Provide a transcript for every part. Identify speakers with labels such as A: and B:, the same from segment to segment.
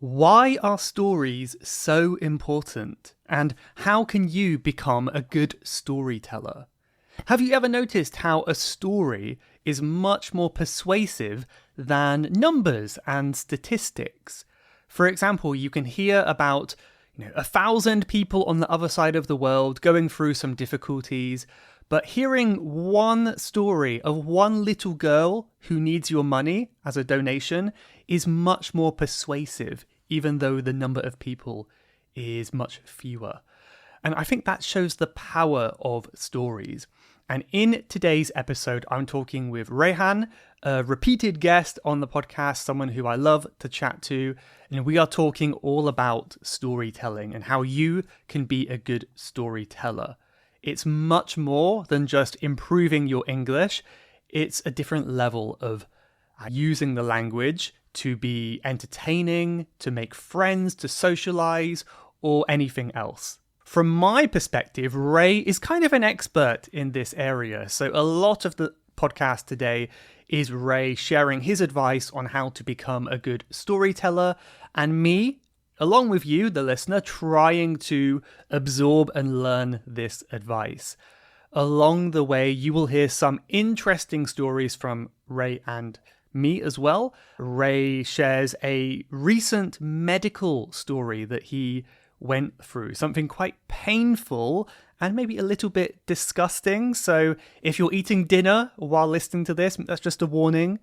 A: Why are stories so important? And how can you become a good storyteller? Have you ever noticed how a story is much more persuasive than numbers and statistics? For example, you can hear about 1,000 people on the other side of the world going through some difficulties, but hearing one story of one little girl who needs your money as a donation is much more persuasive, even though the number of people is much fewer. And I think that shows the power of stories. And in today's episode, I'm talking with Rayhan, a repeated guest on the podcast, someone who I love to chat to. And we are talking all about storytelling and how you can be a good storyteller. It's much more than just improving your English. It's a different level of using the language to be entertaining, to make friends, to socialize, or anything else. From my perspective, Ray is kind of an expert in this area. So a lot of the podcast today is Ray sharing his advice on how to become a good storyteller, and me, along with you, the listener, trying to absorb and learn this advice. Along the way, you will hear some interesting stories from Ray and me as well. Ray shares a recent medical story that he went through, something quite painful and maybe a little bit disgusting. So if you're eating dinner while listening to this, that's just a warning.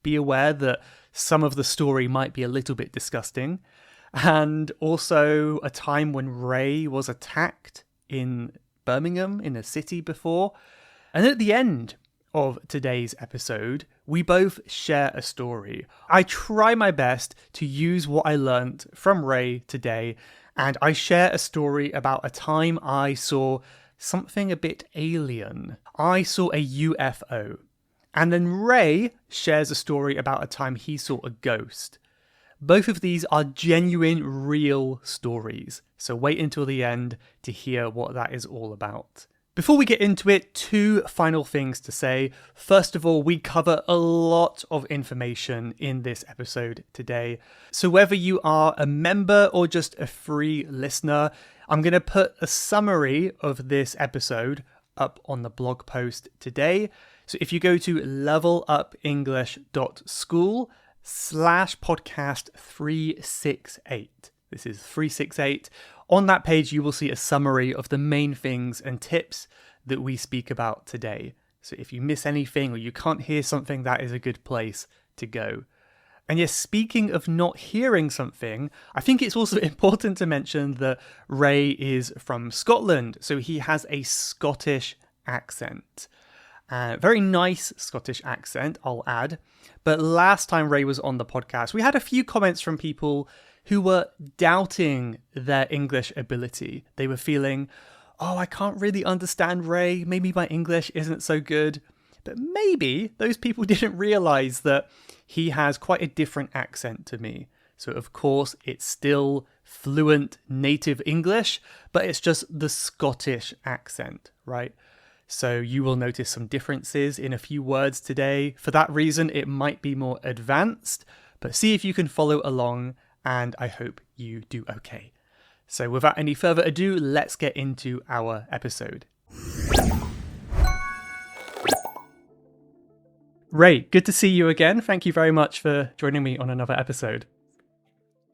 A: Be aware that some of the story might be a little bit disgusting. And also a time when Ray was attacked in Birmingham, in a city before. And at the end of today's episode, we both share a story. I try my best to use what I learned from Ray today, and I share a story about a time I saw something a bit alien. I saw a UFO. And then Ray shares a story about a time he saw a ghost. Both of these are genuine, real stories. So wait until the end to hear what that is all about. Before we get into it, two final things to say. First of all, we cover a lot of information in this episode today. So whether you are a member or just a free listener, I'm going to put a summary of this episode up on the blog post today. So if you go to levelupenglish.school/podcast 368, this is 368. On that page, you will see a summary of the main things and tips that we speak about today. So if you miss anything or you can't hear something, that is a good place to go. And yes, speaking of not hearing something, I think it's also important to mention that Ray is from Scotland, so he has a Scottish accent. Very nice Scottish accent, I'll add. But last time Ray was on the podcast, we had a few comments from people who were doubting their English ability. They were feeling, I can't really understand Ray. Maybe my English isn't so good. But maybe those people didn't realize that he has quite a different accent to me. So of course, it's still fluent native English, but it's just the Scottish accent, right? So you will notice some differences in a few words today. For that reason, it might be more advanced, but see if you can follow along, and I hope you do okay. So without any further ado, let's get into our episode. Ray, good to see you again. Thank you very much for joining me on another episode.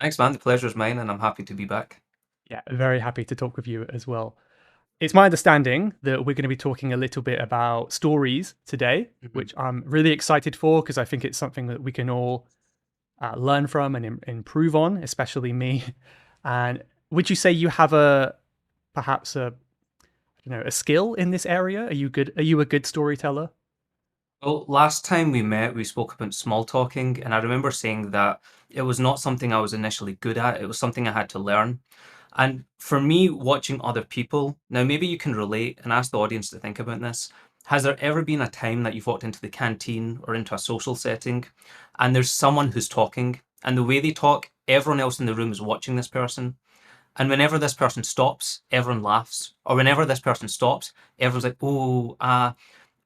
B: Thanks, man. The pleasure's mine, and I'm happy to be back.
A: Yeah, very happy to talk with you as well. It's my understanding that we're going to be talking a little bit about stories today, which I'm really excited for because I think it's something that we can all learn from and improve on, especially me. And would you say you have perhaps a skill in this area? Are you good? Are you a good storyteller?
B: Well, last time we met, we spoke about small talking, and I remember saying that it was not something I was initially good at. It was something I had to learn. And for me, watching other people, now maybe you can relate and ask the audience to think about this. Has there ever been a time that you've walked into the canteen or into a social setting and there's someone who's talking, and the way they talk, everyone else in the room is watching this person? And whenever this person stops, everyone laughs. Or whenever this person stops, everyone's like,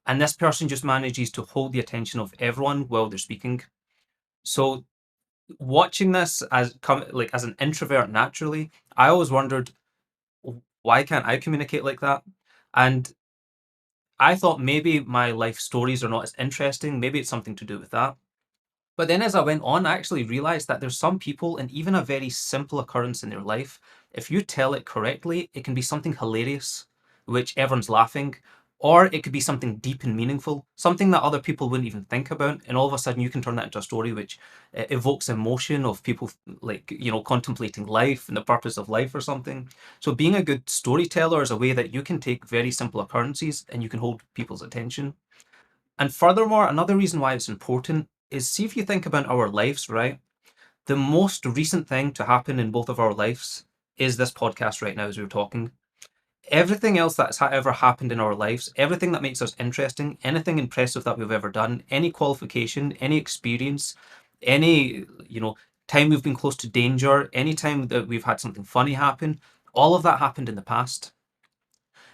B: and this person just manages to hold the attention of everyone while they're speaking. So watching this like as an introvert naturally, I always wondered, why can't I communicate like that? And I thought maybe my life stories are not as interesting. Maybe it's something to do with that. But then as I went on, I actually realized that there's some people, and even a very simple occurrence in their life, if you tell it correctly, it can be something hilarious, which everyone's laughing, or it could be something deep and meaningful, something that other people wouldn't even think about, and all of a sudden you can turn that into a story which evokes emotion of people like, contemplating life and the purpose of life or something. So being a good storyteller is a way that you can take very simple occurrences and you can hold people's attention. And furthermore, another reason why it's important is, see, if you think about our lives, right? The most recent thing to happen in both of our lives is this podcast right now as we're talking. Everything else that's ever happened in our lives, everything that makes us interesting, anything impressive that we've ever done, any qualification, any experience, any, time we've been close to danger, any time that we've had something funny happen, all of that happened in the past.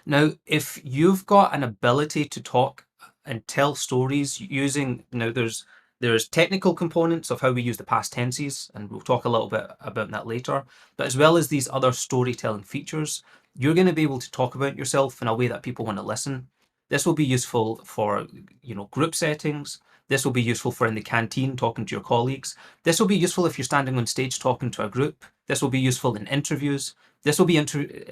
B: Now, if you've got an ability to talk and tell stories using, now there's technical components of how we use the past tenses, and we'll talk a little bit about that later, but as well as these other storytelling features, you're going to be able to talk about yourself in a way that people want to listen. This will be useful for, group settings. This will be useful for in the canteen talking to your colleagues. This will be useful if you're standing on stage talking to a group. This will be useful in interviews. This will be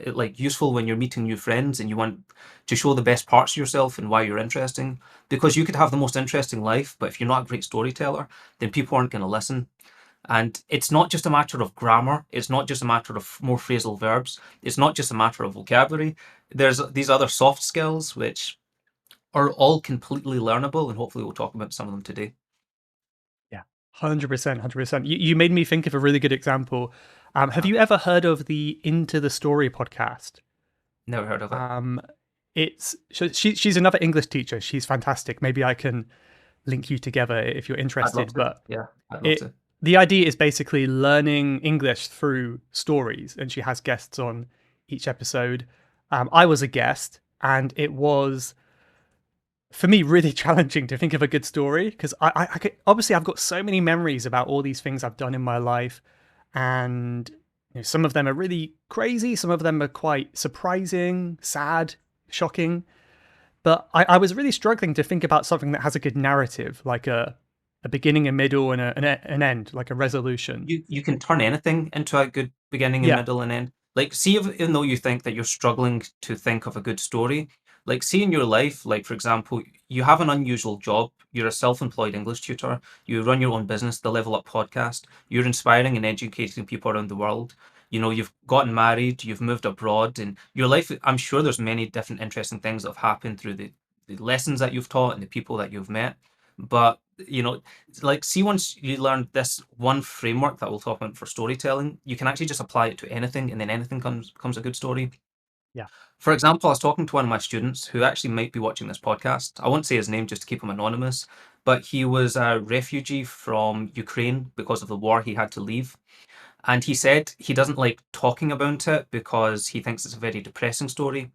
B: like useful when you're meeting new friends and you want to show the best parts of yourself and why you're interesting. Because you could have the most interesting life, but if you're not a great storyteller, then people aren't going to listen. And it's not just a matter of grammar. It's not just a matter of more phrasal verbs. It's not just a matter of vocabulary. There's these other soft skills which are all completely learnable, and hopefully we'll talk about some of them today.
A: Yeah, 100%, 100%. You made me think of a really good example. Have
B: Uh,
A: you ever heard of the Into the Story podcast?
B: Never heard of it.
A: Um, she's another English teacher. She's fantastic. Maybe I can link you together if you're
B: I'd love
A: interested.
B: to.
A: But
B: Yeah, I'd love
A: it
B: to.
A: the idea is basically learning English through stories, and she has guests on each episode. I was a guest, and it was for me really challenging to think of a good story because obviously I've got so many memories about all these things I've done in my life, and some of them are really crazy, some of them are quite surprising, sad, shocking. But I was really struggling to think about something that has a good narrative, like a beginning, a middle, and an end, like a resolution.
B: You can turn anything into a good beginning and
A: Yeah,
B: middle and end. Like, see, if, even though you think that you're struggling to think of a good story, like, see in your life, like, for example, you have an unusual job. You're a self-employed English tutor. You run your own business, the Level Up podcast. You're inspiring and educating people around the world. You've gotten married, you've moved abroad, and your life, I'm sure there's many different interesting things that have happened through the lessons that you've taught and the people that you've met. But, like, see, once you learn this one framework that we'll talk about for storytelling, you can actually just apply it to anything, and then anything comes a good story.
A: yeah.
B: For example, I was talking to one of my students who actually might be watching this podcast. I won't say his name just to keep him anonymous, but he was a refugee from Ukraine because of the war. He had to leave, and he said he doesn't like talking about it because he thinks it's a very depressing story.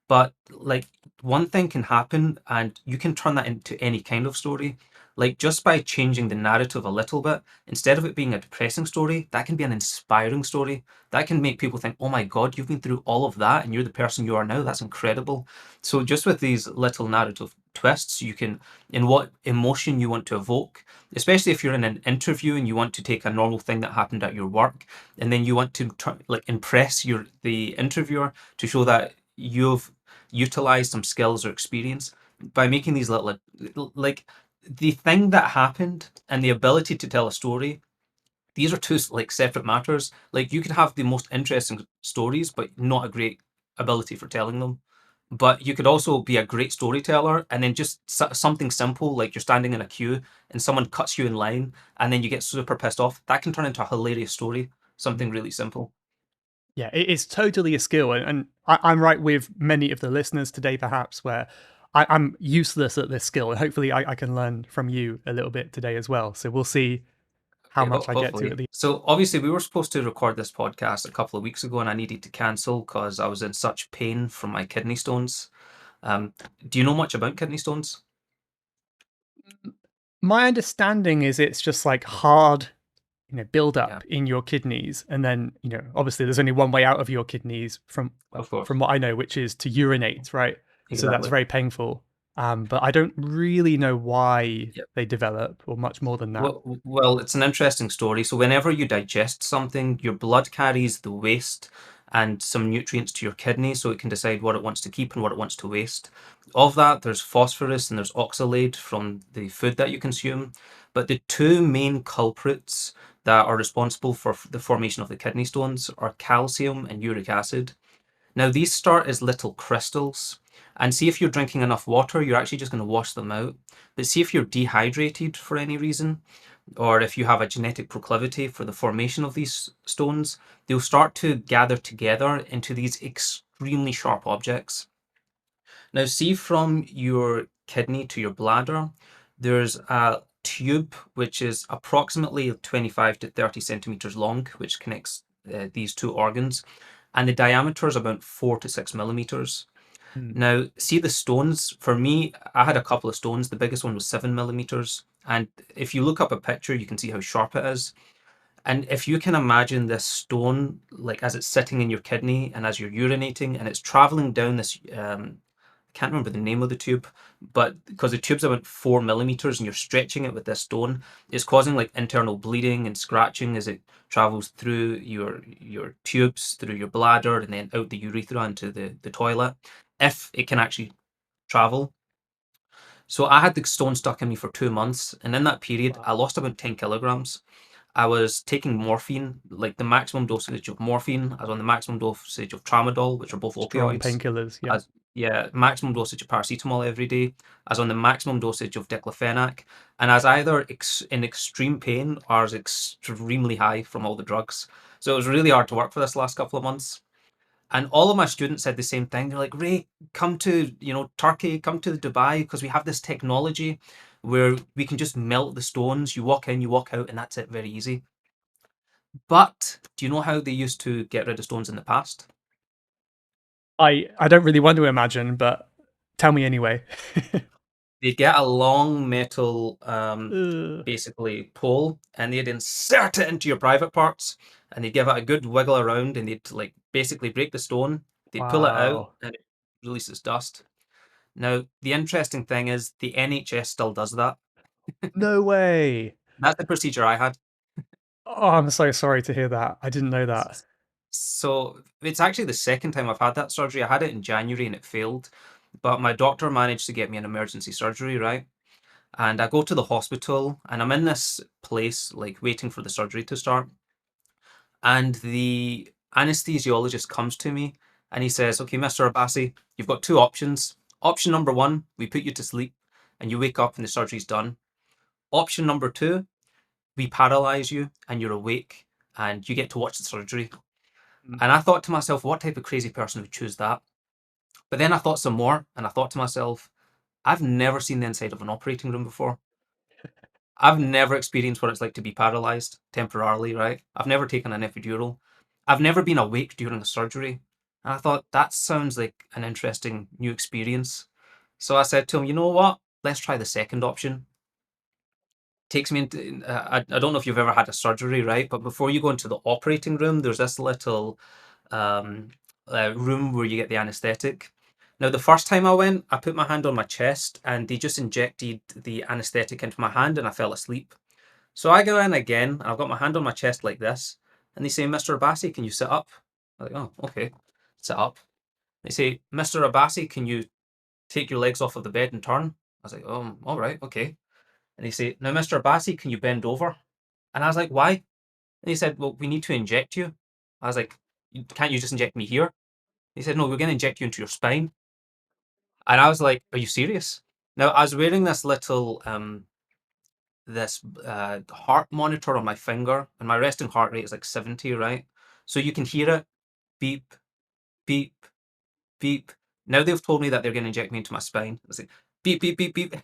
B: But like, one thing can happen and you can turn that into any kind of story. Like, just by changing the narrative a little bit, instead of it being a depressing story, that can be an inspiring story. That can make people think, oh my God, you've been through all of that and you're the person you are now. That's incredible. So just with these little narrative twists, you can, in what emotion you want to evoke, especially if you're in an interview and you want to take a normal thing that happened at your work, and then you want to like impress the interviewer to show that you've utilize some skills or experience by making these little, like, the thing that happened and the ability to tell a story. These are two like separate matters. Like, you could have the most interesting stories but not a great ability for telling them. But you could also be a great storyteller and then just something simple, like you're standing in a queue and someone cuts you in line and then you get super pissed off. That can turn into a hilarious story. Something really simple.
A: Yeah, it is totally a skill, and I'm right with many of the listeners today, perhaps, where I'm useless at this skill, and hopefully I can learn from you a little bit today as well. So we'll see how
B: Okay,
A: much I get to
B: hopefully.
A: at the.
B: So obviously we were supposed to record this podcast a couple of weeks ago, and I needed to cancel because I was in such pain from my kidney stones. Um, do you know much about kidney stones?
A: My understanding is it's just like hard. build
B: Yeah,
A: up in your kidneys, and then obviously there's only one way out of your kidneys
B: of
A: from
B: course.
A: what I know, which is to urinate, right? So that's
B: Exactly.
A: very painful. But I don't really know why they develop or much more than that.
B: Well, it's an interesting story. So, whenever you digest something, your blood carries the waste and some nutrients to your kidney so it can decide what it wants to keep and what it wants to waste. Of that, there's phosphorus and there's oxalate from the food that you consume. But the two main culprits that are responsible for the formation of the kidney stones are calcium and uric acid. Now, these start as little crystals. And see if you're drinking enough water, you're actually just going to wash them out. But see if you're dehydrated for any reason, or if you have a genetic proclivity for the formation of these stones, they'll start to gather together into these extremely sharp objects. Now, see from your kidney to your bladder, there's a tube which is approximately 25 to 30 centimeters long, which connects these two organs, and the diameter is about 4 to 6 millimeters.
A: Hmm.
B: Now, see the stones. For me, I had a couple of stones. The biggest one was 7 millimeters. And if you look up a picture, you can see how sharp it is. And if you can imagine this stone, like as it's sitting in your kidney and as you're urinating and it's traveling down this, I can't remember the name of the tube, but because the tube's about 4 millimeters and you're stretching it with this stone, it's causing like internal bleeding and scratching as it travels through your tubes, through your bladder, and then out the urethra into the toilet, if it can actually travel. So I had the stone stuck in me for 2 months, and in that period, I
A: Wow.
B: lost about 10 kilograms. I was taking morphine, like the maximum dosage of morphine. I was on the maximum dosage of tramadol, which are both
A: Strong
B: opioids.
A: painkillers. Yeah.
B: As yeah, maximum dosage of paracetamol every day. I was on the maximum dosage of diclofenac, and I was either in extreme pain or I was extremely high from all the drugs. So it was really hard to work for this last couple of months. And all of my students said the same thing. They're like, Ray, come to, Turkey, come to Dubai, because we have this technology where we can just melt the stones. You walk in, you walk out, and that's it, very easy. But do you know how they used to get rid of stones in the past?
A: I don't really want to imagine, but tell me anyway.
B: They'd get a long metal,
A: Ugh.
B: basically pole, and they'd insert it into your private parts, and they'd give it a good wiggle around, and they'd like basically break the stone. They'd pull it out,
A: Wow.
B: and it releases dust. Now, the interesting thing is the NHS still does that.
A: No way.
B: That's the procedure I had.
A: Oh, I'm so sorry to hear that. I didn't know that.
B: So it's actually the second time I've had that surgery. I had it in January and it failed, but my doctor managed to get me an emergency surgery, right? And I go to the hospital and I'm in this place, like waiting for the surgery to start. And the anesthesiologist comes to me and he says, "Okay, Mr. Abbasi, you've got two options. Option number one, we put you to sleep and you wake up and the surgery's done. Option number two, we paralyze you and you're awake and you get to watch the surgery."
A: Mm.
B: And I thought to myself, what type of crazy person would choose that? But then I thought some more and I thought to myself, I've never seen the inside of an operating room before. I've never experienced what it's like to be paralyzed temporarily, right? I've never taken an epidural. I've never been awake during a surgery. And I thought that sounds like an interesting new experience. So I said to him, you know what? Let's try the second option. Takes me into, I don't know if you've ever had a surgery, right? But before you go into the operating room, there's this little um, room where you get the anesthetic. Now, the first time I went, I put my hand on my chest and they just injected the anesthetic into my hand and I fell asleep. So I go in again and I've got my hand on my chest like this. And they say, "Mr. Abbasi, can you sit up?" I'm like, "Oh, okay, sit up." They say, "Mr. Abbasi, can you take your legs off of the bed and turn?" I was like, all right, okay. And they say, "Now, Mr. Abbasi, can you bend over?" And I was like, "Why?" And he said, "Well, we need to inject you." I was like, "Can't you just inject me here?" He said, "No, we're going to inject you into your spine." And I was like, "Are you serious?" Now, I was wearing this heart monitor on my finger, and my resting heart rate is like 70, right? So you can hear it beep, beep, beep. Now they've told me that they're going to inject me into my spine. It's like beep, beep, beep, beep,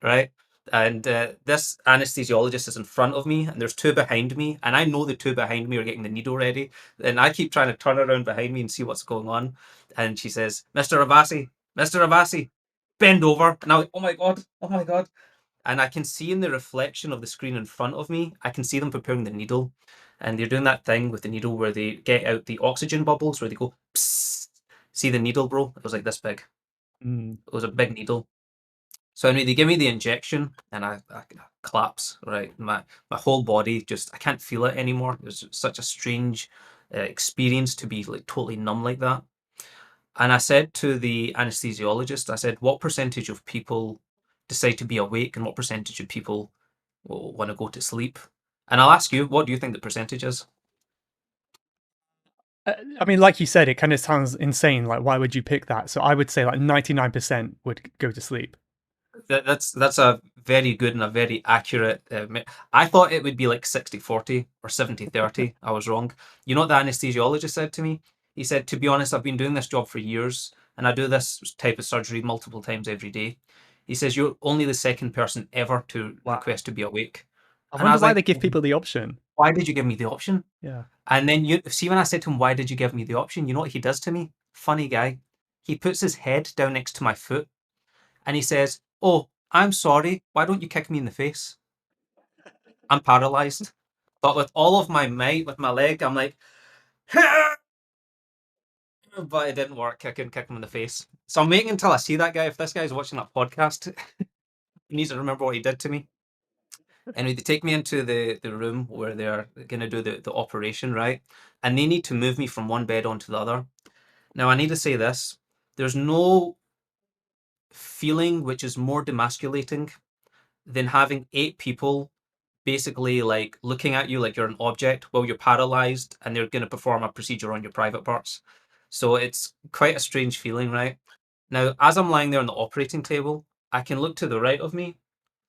B: right? And this anesthesiologist is in front of me, and there's two behind me, and I know the two behind me are getting the needle ready. And I keep trying to turn around behind me and see what's going on. And she says, "Mr. Abbasi, Mr. Abbasi, bend over." And I was like, "Oh my God, oh my God." and I can see in the reflection of the screen in front of me, I can see them preparing the needle. And they're doing that thing with the needle where they get out the oxygen bubbles, where they go, psst. See the needle, bro? It was like this big.
A: Mm.
B: It was a big needle. So anyway, they give me the injection, and I collapse. Right, my whole body just I can't feel it anymore. It was such a strange experience to be like totally numb like that. And I said to the anesthesiologist, I said, what percentage of people decide to be awake, and what percentage of people want to go to sleep? And I'll ask you, what do you think the percentage is?
A: I mean, like you said, it kind of sounds insane. Like, why would you pick that? So I would say like 99% would go to sleep.
B: That's a very good and a very accurate. I thought it would be like 60-40 or 70-30. I was wrong. You know what the anesthesiologist said to me? He said, to be honest, I've been doing this job for years and I do this type of surgery multiple times every day. He says, you're only the second person ever to
A: Wow.
B: request to be awake.
A: I
B: And I
A: wonder
B: was
A: why
B: like,
A: they give people the option.
B: why did you give me the option?
A: Yeah.
B: And then you see, when I said to him, why did you give me the option? You know what he does to me? Funny guy. He puts his head down next to my foot and he says, oh, I'm sorry. Why don't you kick me in the face? I'm paralyzed. But with all of my might, with my leg, I'm like, but it didn't work. I couldn't kick him in the face. So I'm waiting until I see that guy. If this guy's watching that podcast, he needs to remember what he did to me. Anyway, they take me into the room where they're going to do the operation, right? And they need to move me from one bed onto the other. Now, I need to say this. There's no feeling which is more demasculating than having 8 people basically like looking at you like you're an object while you're paralyzed and they're going to perform a procedure on your private parts. So it's quite a strange feeling, right? Now, as I'm lying there on the operating table, I can look to the right of me,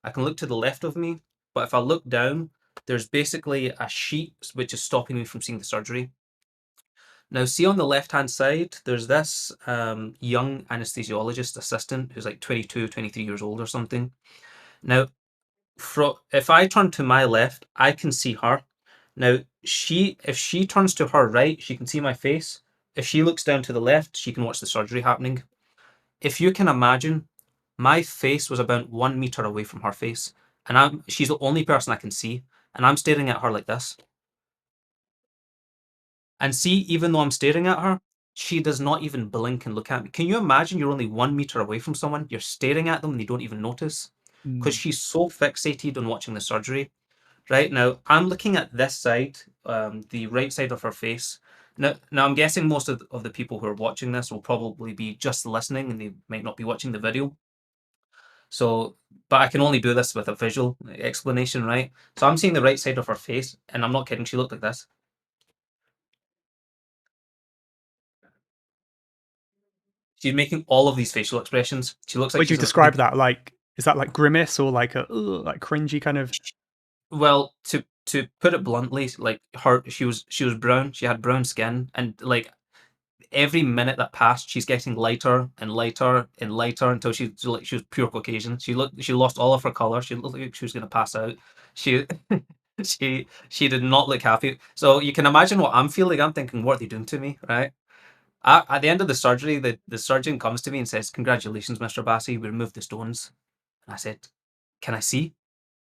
B: I can look to the left of me, but if I look down, there's basically a sheet which is stopping me from seeing the surgery. Now, see on the left hand side, there's this young anesthesiologist assistant who's like 22, 23 years old or something. Now, if I turn to my left, I can see her. Now, if she turns to her right, she can see my face. If she looks down to the left, she can watch the surgery happening. If you can imagine, my face was about 1 meter away from her face, and she's the only person I can see, and I'm staring at her like this. And see, even though I'm staring at her, she does not even blink and look at me. Can you imagine you're only 1 meter away from someone, you're staring at them and they don't even notice? Because
A: Mm.
B: she's so fixated on watching the surgery. Right now, I'm looking at this side, the right side of her face. Now I'm guessing most of the people who are watching this will probably be just listening and they might not be watching the video. So, but I can only do this with a visual explanation, right? So I'm seeing the right side of her face, and I'm not kidding. She looked like this. She's making all of these facial expressions. She looks like
A: Would you
B: she's
A: describe that? Like, is that like grimace or like a like cringy kind of?
B: well, to put it bluntly, like she was brown. She had brown skin, and like every minute that passed, she's getting lighter and lighter and lighter until she was pure Caucasian. She lost all of her color. She looked like she was gonna pass out. She she did not look happy. So you can imagine what I'm feeling. I'm thinking, what are they doing to me, right? At the end of the surgery, the surgeon comes to me and says, "Congratulations, Mr. Abbasi, we removed the stones." And I said, "Can I see?"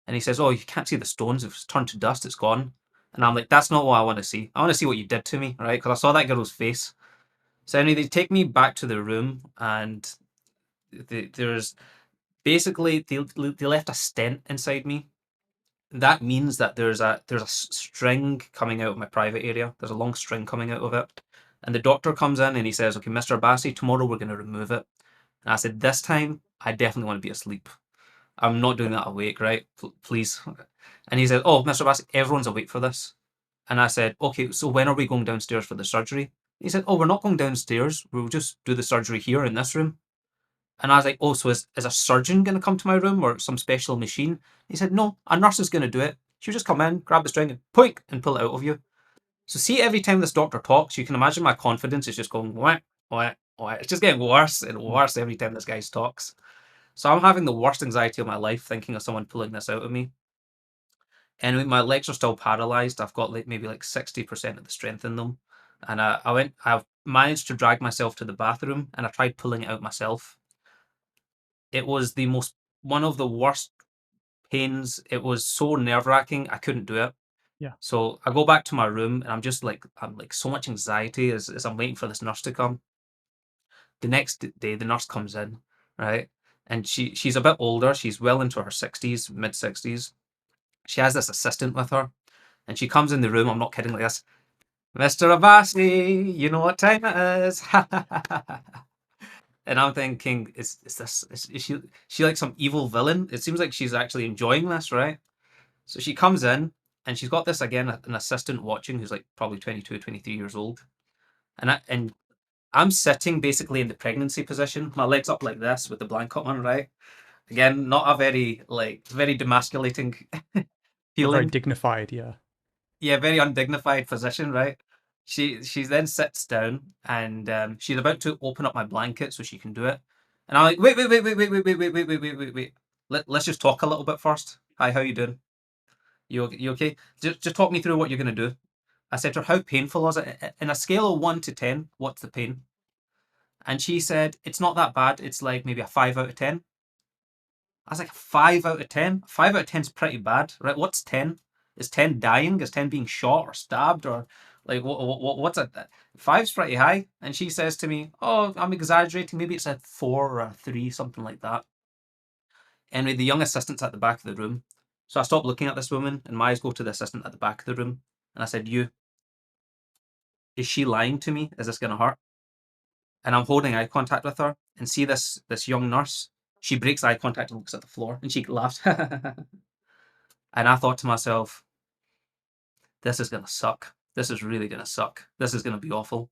B: And he says, "Oh, you can't see the stones. It's turned to dust. It's gone." And I'm like, "That's not what I want to see. I want to see what you did to me, right?" Because I saw that girl's face. So anyway, they take me back to the room, and there's basically they left a stent inside me. That means that there's a string coming out of my private area. There's a long string coming out of it, and the doctor comes in and he says, "Okay, Mr. Abbasi, tomorrow we're going to remove it." And I said, "This time, I definitely want to be asleep. I'm not doing that awake, right? Please." And he said, "Oh, Mr. Abbasi, everyone's awake for this." And I said, "Okay, so when are we going downstairs for the surgery?" He said, "Oh, we're not going downstairs. We'll just do the surgery here in this room." And I was like, "Oh, so is a surgeon going to come to my room or some special machine?" He said, "No, a nurse is going to do it. She'll just come in, grab the string, and poink, and pull it out of you." So see, every time this doctor talks, you can imagine my confidence is just going whack, whack, whack. It's just getting worse and worse every time this guy talks. So I'm having the worst anxiety of my life thinking of someone pulling this out of me. Anyway, my legs are still paralyzed. I've got like maybe like 60% of the strength in them. And I've managed to drag myself to the bathroom and I tried pulling it out myself. It was one of the worst pains. It was so nerve-wracking. I couldn't do it.
A: Yeah.
B: So I go back to my room and I'm like so much anxiety as I'm waiting for this nurse to come. The next day, the nurse comes in, right? And she's a bit older. She's well into her 60s, mid 60s. She has this assistant with her, and she comes in the room. I'm not kidding like this. Mr. Abbasi, you know what time it is. And I'm thinking, is she like some evil villain? It seems like she's actually enjoying this, right? So she comes in and she's got this again, an assistant watching who's like probably 22, 23 years old. And I'm sitting basically in the pregnancy position, my legs up like this with the blanket on, right? Again, not a very like very demasculating
A: You're very
B: feeling.
A: dignified, yeah.
B: Yeah, very undignified position, right? She then sits down and she's about to open up my blanket so she can do it. And I'm like, wait. Let's just talk a little bit first. Hi, how you doing? You okay? Just talk me through what you're gonna do. I said to her, how painful was it? In a scale of 1 to 10, what's the pain? And she said, it's not that bad. It's like maybe a 5 out of 10. I was like, 5 out of 10? 5 out of 10 is pretty bad, right? What's 10? Is 10 dying? Is 10 being shot or stabbed? Or like, what's it? Five's pretty high. And she says to me, oh, I'm exaggerating. Maybe it's a 4 or a 3, something like that. Anyway, the young assistant's at the back of the room. So I stop looking at this woman and my eyes go to the assistant at the back of the room. And I said, is she lying to me? Is this going to hurt? And I'm holding eye contact with her and see this young nurse. She breaks eye contact and looks at the floor and she laughs. And I thought to myself, this is gonna suck. This is really gonna suck. This is gonna be awful.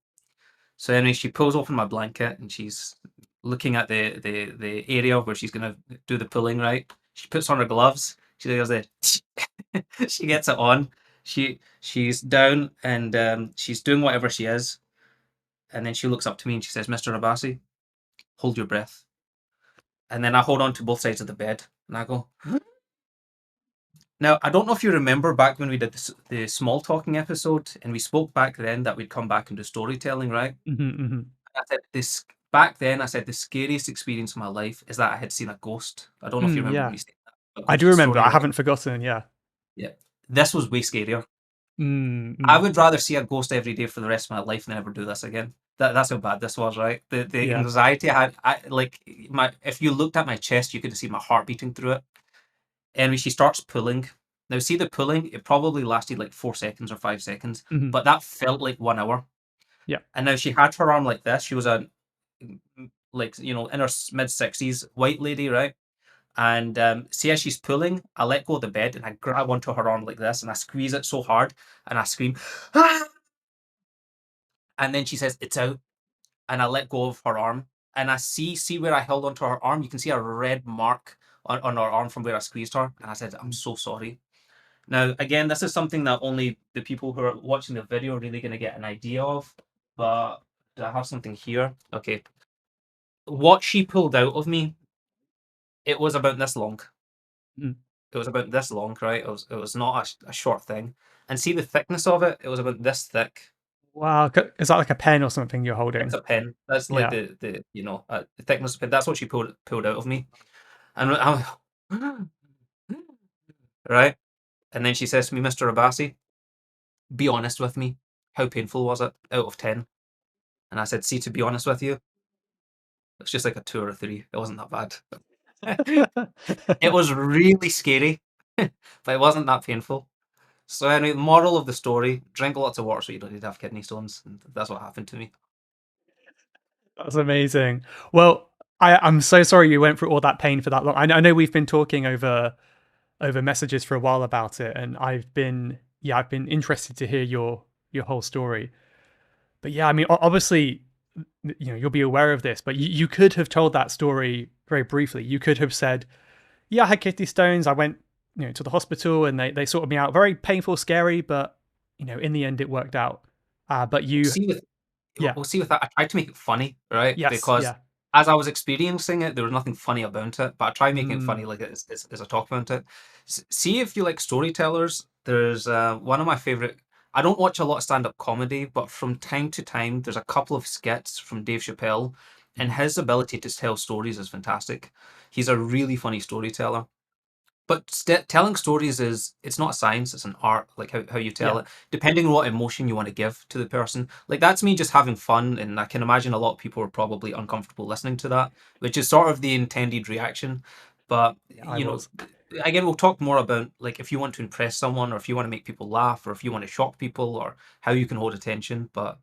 B: So anyway, she pulls open my blanket and she's looking at the area where she's gonna do the pulling, right? She puts on her gloves. She does it. She gets it on. She's down and she's doing whatever she is. And then she looks up to me and she says, Mr. Abbasi, hold your breath. And then I hold on to both sides of the bed and I go, now, I don't know if you remember back when we did the small talking episode, and we spoke back then that we'd come back and do storytelling, right?
A: Hmm.
B: I said this back then. I said the scariest experience of my life is that I had seen a ghost. I don't know if you remember
A: Yeah.
B: me saying that, but
A: I
B: it was
A: do
B: a
A: remember.
B: story
A: I
B: that
A: haven't forgotten, yeah.
B: yeah, this was way scarier. I
A: Mm.
B: would rather see a ghost every day for the rest of my life than ever do this again. That's how bad this was, right? The
A: Yeah.
B: anxiety I had, I like my if you looked at my chest, you could see my heart beating through it. Anyway, she starts pulling. Now, see the pulling, it probably lasted like 4 seconds or 5 seconds,
A: Hmm.
B: but that felt like 1 hour.
A: Yeah.
B: And now she had her arm like this. She was a, like, in her mid 60s, white lady, right? And see, as she's pulling, I let go of the bed and I grab onto her arm like this and I squeeze it so hard and I scream, ah! And then she says, it's out. And I let go of her arm and I see where I held onto her arm. You can see a red mark on her arm from where I squeezed her. And I said, I'm so sorry. Now, again, this is something that only the people who are watching the video are really going to get an idea of. But do I have something here? Okay. What she pulled out of me, it was about this long.
A: Mm.
B: It was about this long, right? It was not a short thing. And see the thickness of it? It was about this thick.
A: Wow. Is that like a pen or something you're
B: It's
A: holding?
B: a pen. That's like
A: Yeah.
B: the thickness of it. That's what she pulled out of me. And I'm right. And then she says to me, Mr. Abbasi, be honest with me. How painful was it out of 10? And I said, see, to be honest with you, it's just like a 2 or a 3. It wasn't that bad. It was really scary, but it wasn't that painful. So anyway, the moral of the story, drink lots of water so you don't need to have kidney stones. And that's what happened to me.
A: That's amazing. Well, I'm so sorry you went through all that pain for that long. I know we've been talking over messages for a while about it, and I've been interested to hear your whole story. But yeah, I mean, obviously, you'll be aware of this, but you could have told that story very briefly. You could have said, "Yeah, I had kidney stones. I went, to the hospital, and they sorted me out. Very painful, scary, but in the end, it worked out." But you,
B: See with
A: yeah,
B: we'll see with that. I tried to make it funny, right?
A: yes,
B: Because
A: yeah,
B: as I was experiencing it, there was nothing funny about it. But I tried making it
A: mm,
B: funny, like as I talk about it. See if you like storytellers. There's one of my favorite. I don't watch a lot of stand-up comedy, but from time to time, there's a couple of skits from Dave Chappelle, and
A: mhm,
B: his ability to tell stories is fantastic. He's a really funny storyteller. But telling stories is, it's not a science, it's an art, like how you tell
A: Yeah.
B: it, depending on what emotion you want to give to the person. Like that's me just having fun, and I can imagine a lot of people are probably uncomfortable listening to that, which is sort of the intended reaction. But
A: Yeah, I
B: you know,
A: was.
B: again, we'll talk more about like if you want to impress someone, or if you want to make people laugh, or if you want to shock people, or how you can hold attention. But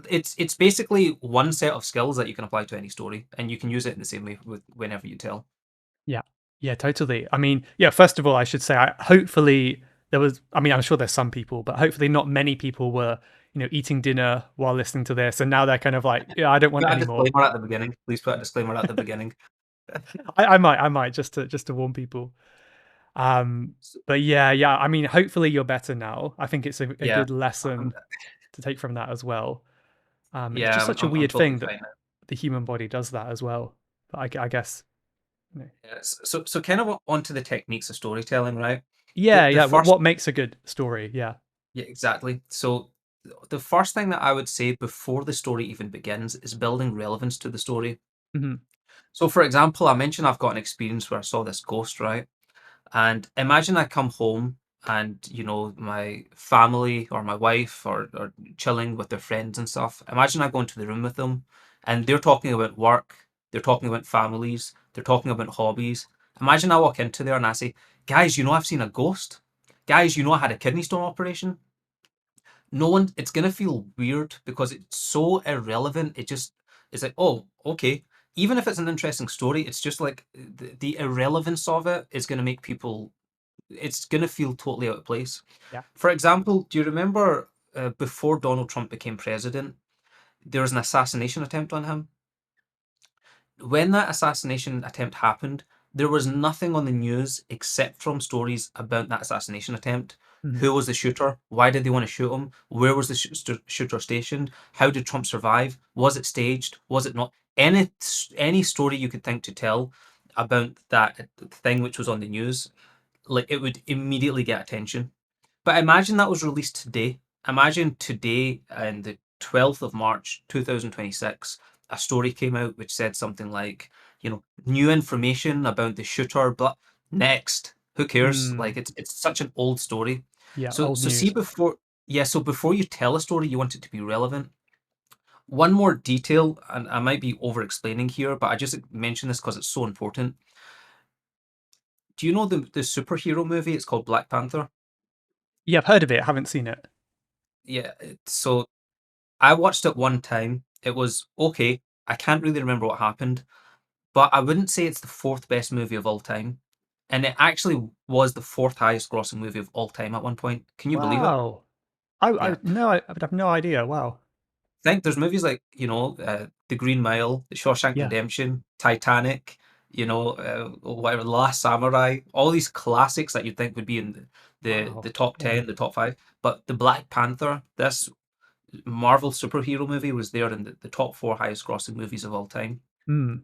B: it's basically one set of skills that you can apply to any story, and you can use it in the same way with whenever you tell.
A: Yeah. Yeah, totally. I mean, yeah, first of all, I should say, hopefully there was, I mean, I'm sure there's some people, but hopefully not many people were, eating dinner while listening to this. And now they're kind of like, yeah, I don't want
B: Put a
A: any more.
B: disclaimer at the beginning. Please put a disclaimer at the beginning.
A: I might just to warn people.
B: So,
A: But yeah. I mean, hopefully you're better now. I think it's a
B: yeah,
A: good
B: I'm,
A: lesson to take from that as well. It's
B: yeah,
A: just
B: I'm,
A: such a
B: I'm, I'm
A: weird
B: totally
A: thing that
B: fine now.
A: the human body does that as well. But I guess,
B: Yes. So kind of onto the techniques of storytelling, right? The
A: yeah,
B: the
A: yeah.
B: first,
A: What makes a good story? Yeah.
B: yeah, exactly. So the first thing that I would say before the story even begins is building relevance to the story.
A: Hmm.
B: So for example, I mentioned I've got an experience where I saw this ghost, right? And imagine I come home and, my family or my wife or chilling with their friends and stuff. Imagine I go into the room with them and they're talking about work, they're talking about families, they're talking about hobbies. Imagine I walk into there and I say, guys, I've seen a ghost. Guys, I had a kidney stone operation. No one, it's going to feel weird because it's so irrelevant. It's like, oh, okay. Even if it's an interesting story, it's just like the irrelevance of it is going to make people, it's going to feel totally out of place.
A: Yeah.
B: For example, do you remember before Donald Trump became president, there was an assassination attempt on him? When that assassination attempt happened, there was nothing on the news except from stories about that assassination attempt.
A: Mhm.
B: Who was the shooter? Why did they want to shoot him? Where was the shooter stationed? How did Trump survive? Was it staged? Was it not? Any story you could think to tell about that thing which was on the news, like it would immediately get attention. But imagine that was released today. Imagine today, and the 12th of March 2026, a story came out which said something like, new information about the shooter. But next, who cares?
A: Mm,
B: Like it's such an old story.
A: yeah,
B: So
A: old
B: so see
A: news.
B: before yeah, so before you tell a story, you want it to be relevant. One more detail, and I might be over explaining here, but I just mention this because it's so important. Do you know the superhero movie? It's called Black Panther.
A: Yeah, I've heard of it. Haven't seen it.
B: Yeah, so I watched it one time. It was okay. I can't really remember what happened, but I wouldn't say it's the fourth best movie of all time. And it actually was the fourth highest grossing movie of all time at one point. Can you believe it?
A: Wow. I
B: Yeah.
A: no, I would have no idea. Wow.
B: Think there's movies like, The Green Mile, The Shawshank
A: Yeah.
B: Redemption, Titanic, whatever, The Last Samurai, all these classics that you'd think would be in the
A: Wow.
B: top
A: Yeah.
B: 10, the top five. But the Black Panther, this Marvel superhero movie, was there in the top four highest grossing movies of all time.
A: Mm.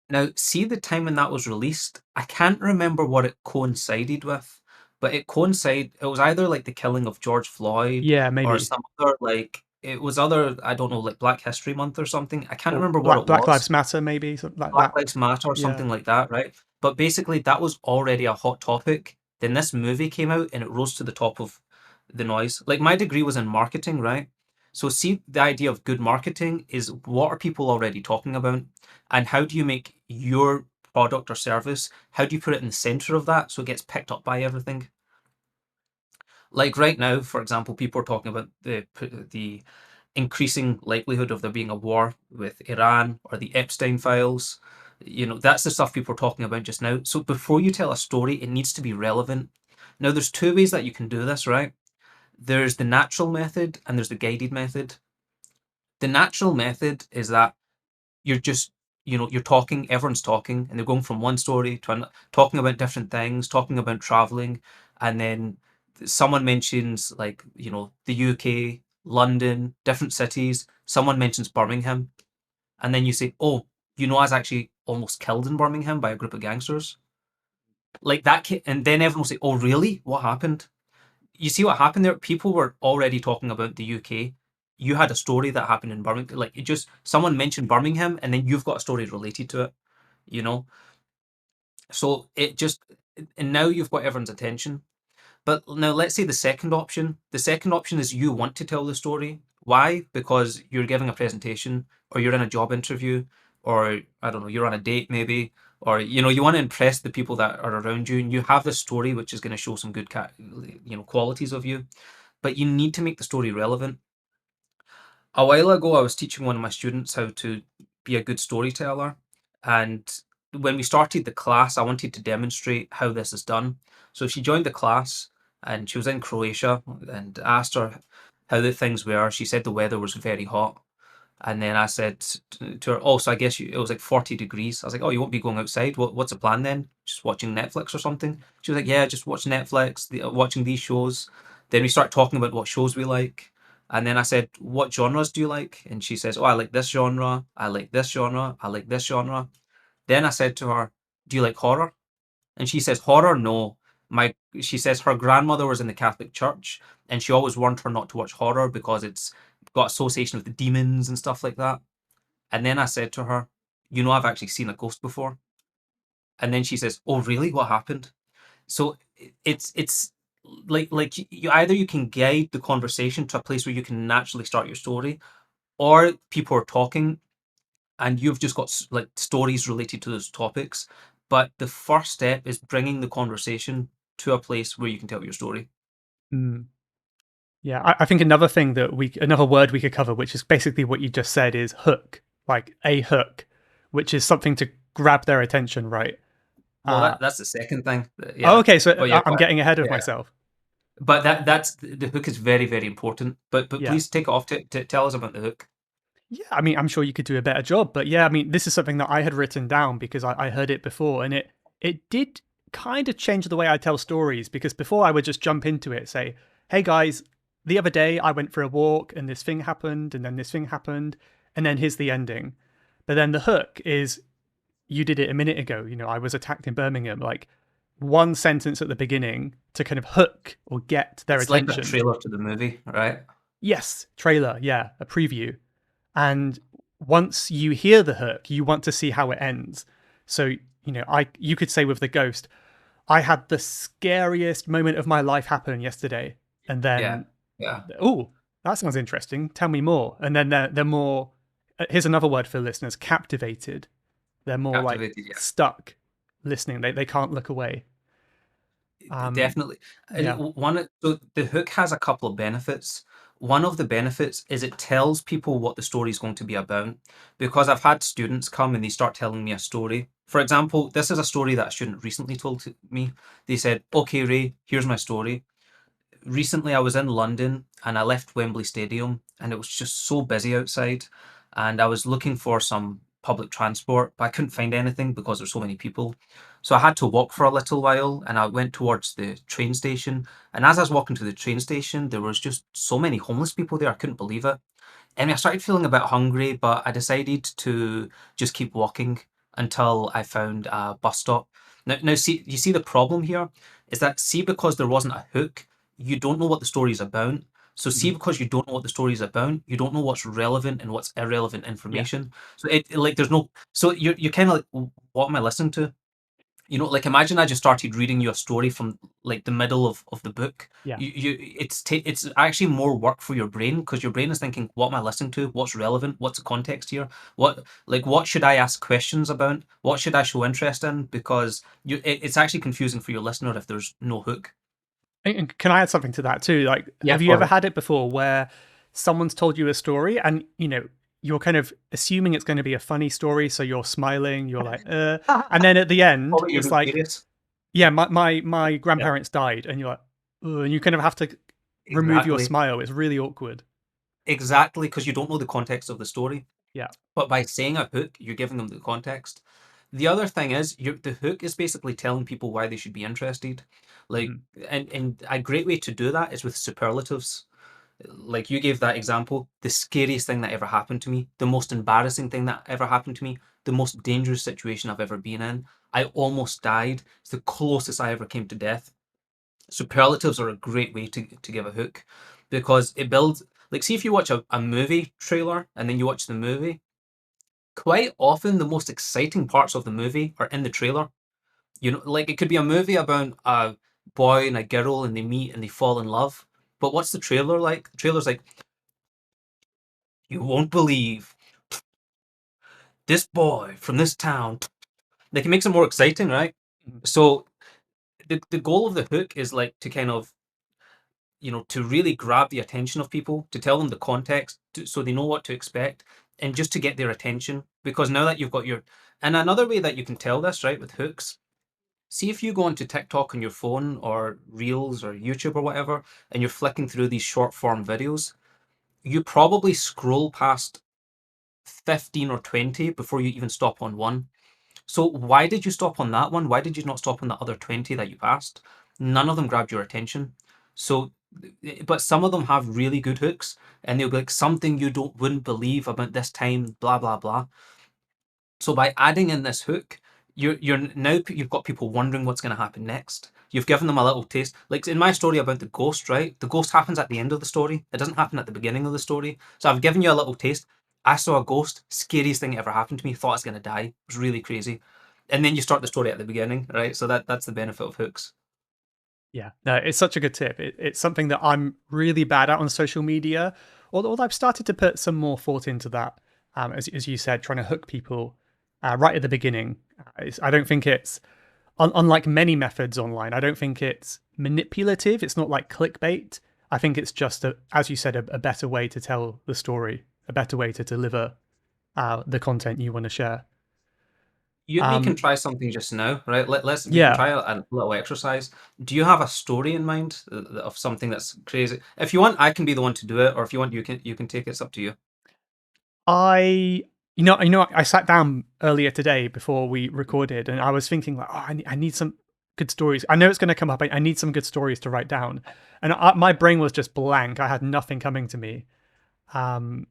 B: Now, see the time when that was released, I can't remember what it coincided with, but it was either like the killing of George Floyd
A: Yeah,
B: or
A: maybe.
B: some other, like, it was other, I don't know, like Black History Month or something. I can't
A: Or
B: remember what it
A: Black
B: was.
A: Lives Matter, maybe something like
B: Black
A: that.
B: Lives Matter or
A: Yeah.
B: something like that, right? But basically, that was already a hot topic. Then this movie came out and it rose to the top of the noise. Like, my degree was in marketing, right? So, see, the idea of good marketing is what are people already talking about? And how do you make your product or service, how do you put it in the center of that so it gets picked up by everything? Like right now, for example, people are talking about the increasing likelihood of there being a war with Iran or the Epstein files. That's the stuff people are talking about just now. So before you tell a story, it needs to be relevant. Now, there's two ways that you can do this, right? There's the natural method and there's the guided method. The natural method is that you're just, you're talking, everyone's talking, and they're going from one story to another, talking about different things, talking about traveling, and then someone mentions, like, the UK, London, different cities. Someone mentions Birmingham, and then you say, "Oh, I was actually almost killed in Birmingham by a group of gangsters." Like that, and then everyone will say, "Oh, really? What happened?" You see what happened there? People were already talking about the UK. You had a story that happened in Birmingham. Like, it just, someone mentioned Birmingham, and then you've got a story related to it. You know, so it just and now you've got everyone's attention. But now let's say the second option. The second option is you want to tell the story. Why? Because you're giving a presentation, or you're in a job interview, or I don't know, you're on a date maybe, or you want to impress the people that are around you, and you have this story which is going to show some good qualities of you. But you need to make the story relevant. A while ago, I was teaching one of my students how to be a good storyteller. And when we started the class, I wanted to demonstrate how this is done. So she joined the class and she was in Croatia, and asked her how the things were. She said the weather was very hot. And then I said to her, "Oh, so I guess it was like 40 degrees." I was like, "Oh, you won't be going outside. What's the plan then? Just watching Netflix or something?" She was like, "Yeah, just watch Netflix, watching these shows." Then we start talking about what shows we like. And then I said, "What genres do you like?" And she says, "Oh, I like this genre. I like this genre. I like this genre." Then I said to her, "Do you like horror?" And she says, "Horror, no." She says her grandmother was in the Catholic Church, and she always warned her not to watch horror because it's got association with the demons and stuff like that. And then I said to her, I've actually seen a ghost before." And then she says, "Oh, really? What happened?" So it's like you can guide the conversation to a place where you can naturally start your story, or people are talking and you've just got like stories related to those topics. But the first step is bringing the conversation to a place where you can tell your story.
A: Mm. Yeah, I think another word we could cover, which is basically what you just said, is hook, like a hook, which is something to grab their attention, right?
B: Well,
A: Uh,
B: that's the second thing.
A: oh,
B: Yeah,
A: okay, so
B: but yeah,
A: I'm getting ahead of
B: yeah.
A: myself.
B: But that's the hook is very, very important. But
A: Yeah.
B: please take it off to tell us about the hook.
A: Yeah, I mean, I'm sure you could do a better job, but yeah, I mean, this is something that I had written down because I heard it before, and it did kind of change the way I tell stories. Because before I would just jump into it, say, "Hey guys, the other day I went for a walk, and this thing happened, and then this thing happened, and then here's the ending." But then the hook is, "You did it a minute ago. I was attacked in Birmingham." Like one sentence at the beginning to kind of hook or get their
B: It's like a
A: attention.
B: trailer to the movie, right?
A: Yes, trailer, yeah, a preview. And once you hear the hook, you want to see how it ends. So, you could say with the ghost, "I had the scariest moment of my life happen yesterday." And
B: Yeah,
A: then,
B: yeah.
A: "Oh, that sounds interesting. Tell me more." And then they're more, here's another word for listeners, captivated. They're more like
B: Captivated. Yeah.
A: stuck listening. They can't look away. Um,
B: Definitely. And
A: yeah.
B: so the hook has a couple of benefits. One of the benefits is it tells people what the story is going to be about. Because I've had students come and they start telling me a story. For example, this is a story that a student recently told to me. They said, "Okay, Ray, here's my story. Recently I was in London and I left Wembley Stadium and it was just so busy outside, and I was looking for some public transport, but I couldn't find anything because there's so many people. So I had to walk for a little while and I went towards the train station. And as I was walking to the train station, there was just so many homeless people there. I couldn't believe it. And I started feeling a bit hungry, but I decided to just keep walking until I found a bus stop. Now, see, you see the problem here is that, see, because there wasn't a hook, you don't know what the story is about. So, see,
A: Mhm.
B: because you don't know what the story is about, you don't know what's relevant and what's irrelevant
A: Yeah.
B: information. So, like, there's no, so you're kind of like, what am I listening to? Like, imagine I just started reading you a story from like the middle of the book.
A: Yeah.
B: It's actually more work for your brain, because your brain is thinking, what am I listening to? What's relevant? What's the context here? What should I ask questions about? What should I show interest in? Because it's actually confusing for your listener if there's no hook.
A: And can I add something to that too? Like,
B: Yeah,
A: have you
B: go
A: ever
B: ahead.
A: had it before where someone's told you a story and you're kind of assuming it's going to be a funny story, so you're smiling, you're like, and then at the
B: Oh,
A: end,
B: but you're
A: it's
B: being
A: like,
B: serious.
A: "Yeah, my
B: Yeah,
A: grandparents died," and you're like, "Ugh," and you kind of have to remove your
B: exactly,
A: smile. It's really awkward.
B: exactly, because you don't know the context of the story.
A: Yeah.
B: But by saying a hook, you're giving them the context. The other thing is, the hook is basically telling people why they should be interested. Like,
A: Mhm.
B: and a great way to do that is with superlatives. Like you gave that example, the scariest thing that ever happened to me, the most embarrassing thing that ever happened to me, the most dangerous situation I've ever been in. I almost died. It's the closest I ever came to death. Superlatives are a great way to give a hook, because it builds, like, see, if you watch a movie trailer and then you watch the movie, quite often the most exciting parts of the movie are in the trailer. Like it could be a movie about a boy and a girl and they meet and they fall in love. But what's the trailer like? The trailer's like, you won't believe this boy from this town. Like it makes it more exciting, right?
A: Mhm.
B: So the goal of the hook is like to kind of, to really grab the attention of people, to tell them the context, so they know what to expect, and just to get their attention. Because now that you've got and another way that you can tell this, right, with hooks, see if you go onto TikTok on your phone or Reels or YouTube or whatever, and you're flicking through these short form videos, you probably scroll past 15 or 20 before you even stop on one. So why did you stop on that one? Why did you not stop on the other 20 that you passed? None of them grabbed your attention. So, but some of them have really good hooks, and they'll be like something you don't wouldn't believe about this time, blah blah blah. So by adding in this hook, you're now you've got people wondering what's going to happen next. You've given them a little taste. Like in my story about the ghost, right? The ghost happens at the end of the story. It doesn't happen at the beginning of the story. So I've given you a little taste. I saw a ghost, scariest thing that ever happened to me. Thought I was going to die. It was really crazy. And then you start the story at the beginning, right? So that's the benefit of hooks.
A: Yeah, no, it's such a good tip. It's something that I'm really bad at on social media, although I've started to put some more thought into that. As you said, trying to hook people right at the beginning. I don't think it's unlike many methods online. I don't think it's manipulative. It's not like clickbait. I think it's just as you said, a better way to tell the story, a better way to deliver the content you want to share.
B: You and me can
A: Um,
B: try something just now, right? We can
A: yeah,
B: try a little exercise. Do you have a story in mind of something that's crazy? If you want, I can be the one to do it, or if you want, you can take it. It's up to you.
A: I I sat down earlier today before we recorded, and I was thinking like, oh, I need some good stories. I know it's going to come up. I need some good stories to write down, and my brain was just blank. I had nothing coming to me. Um,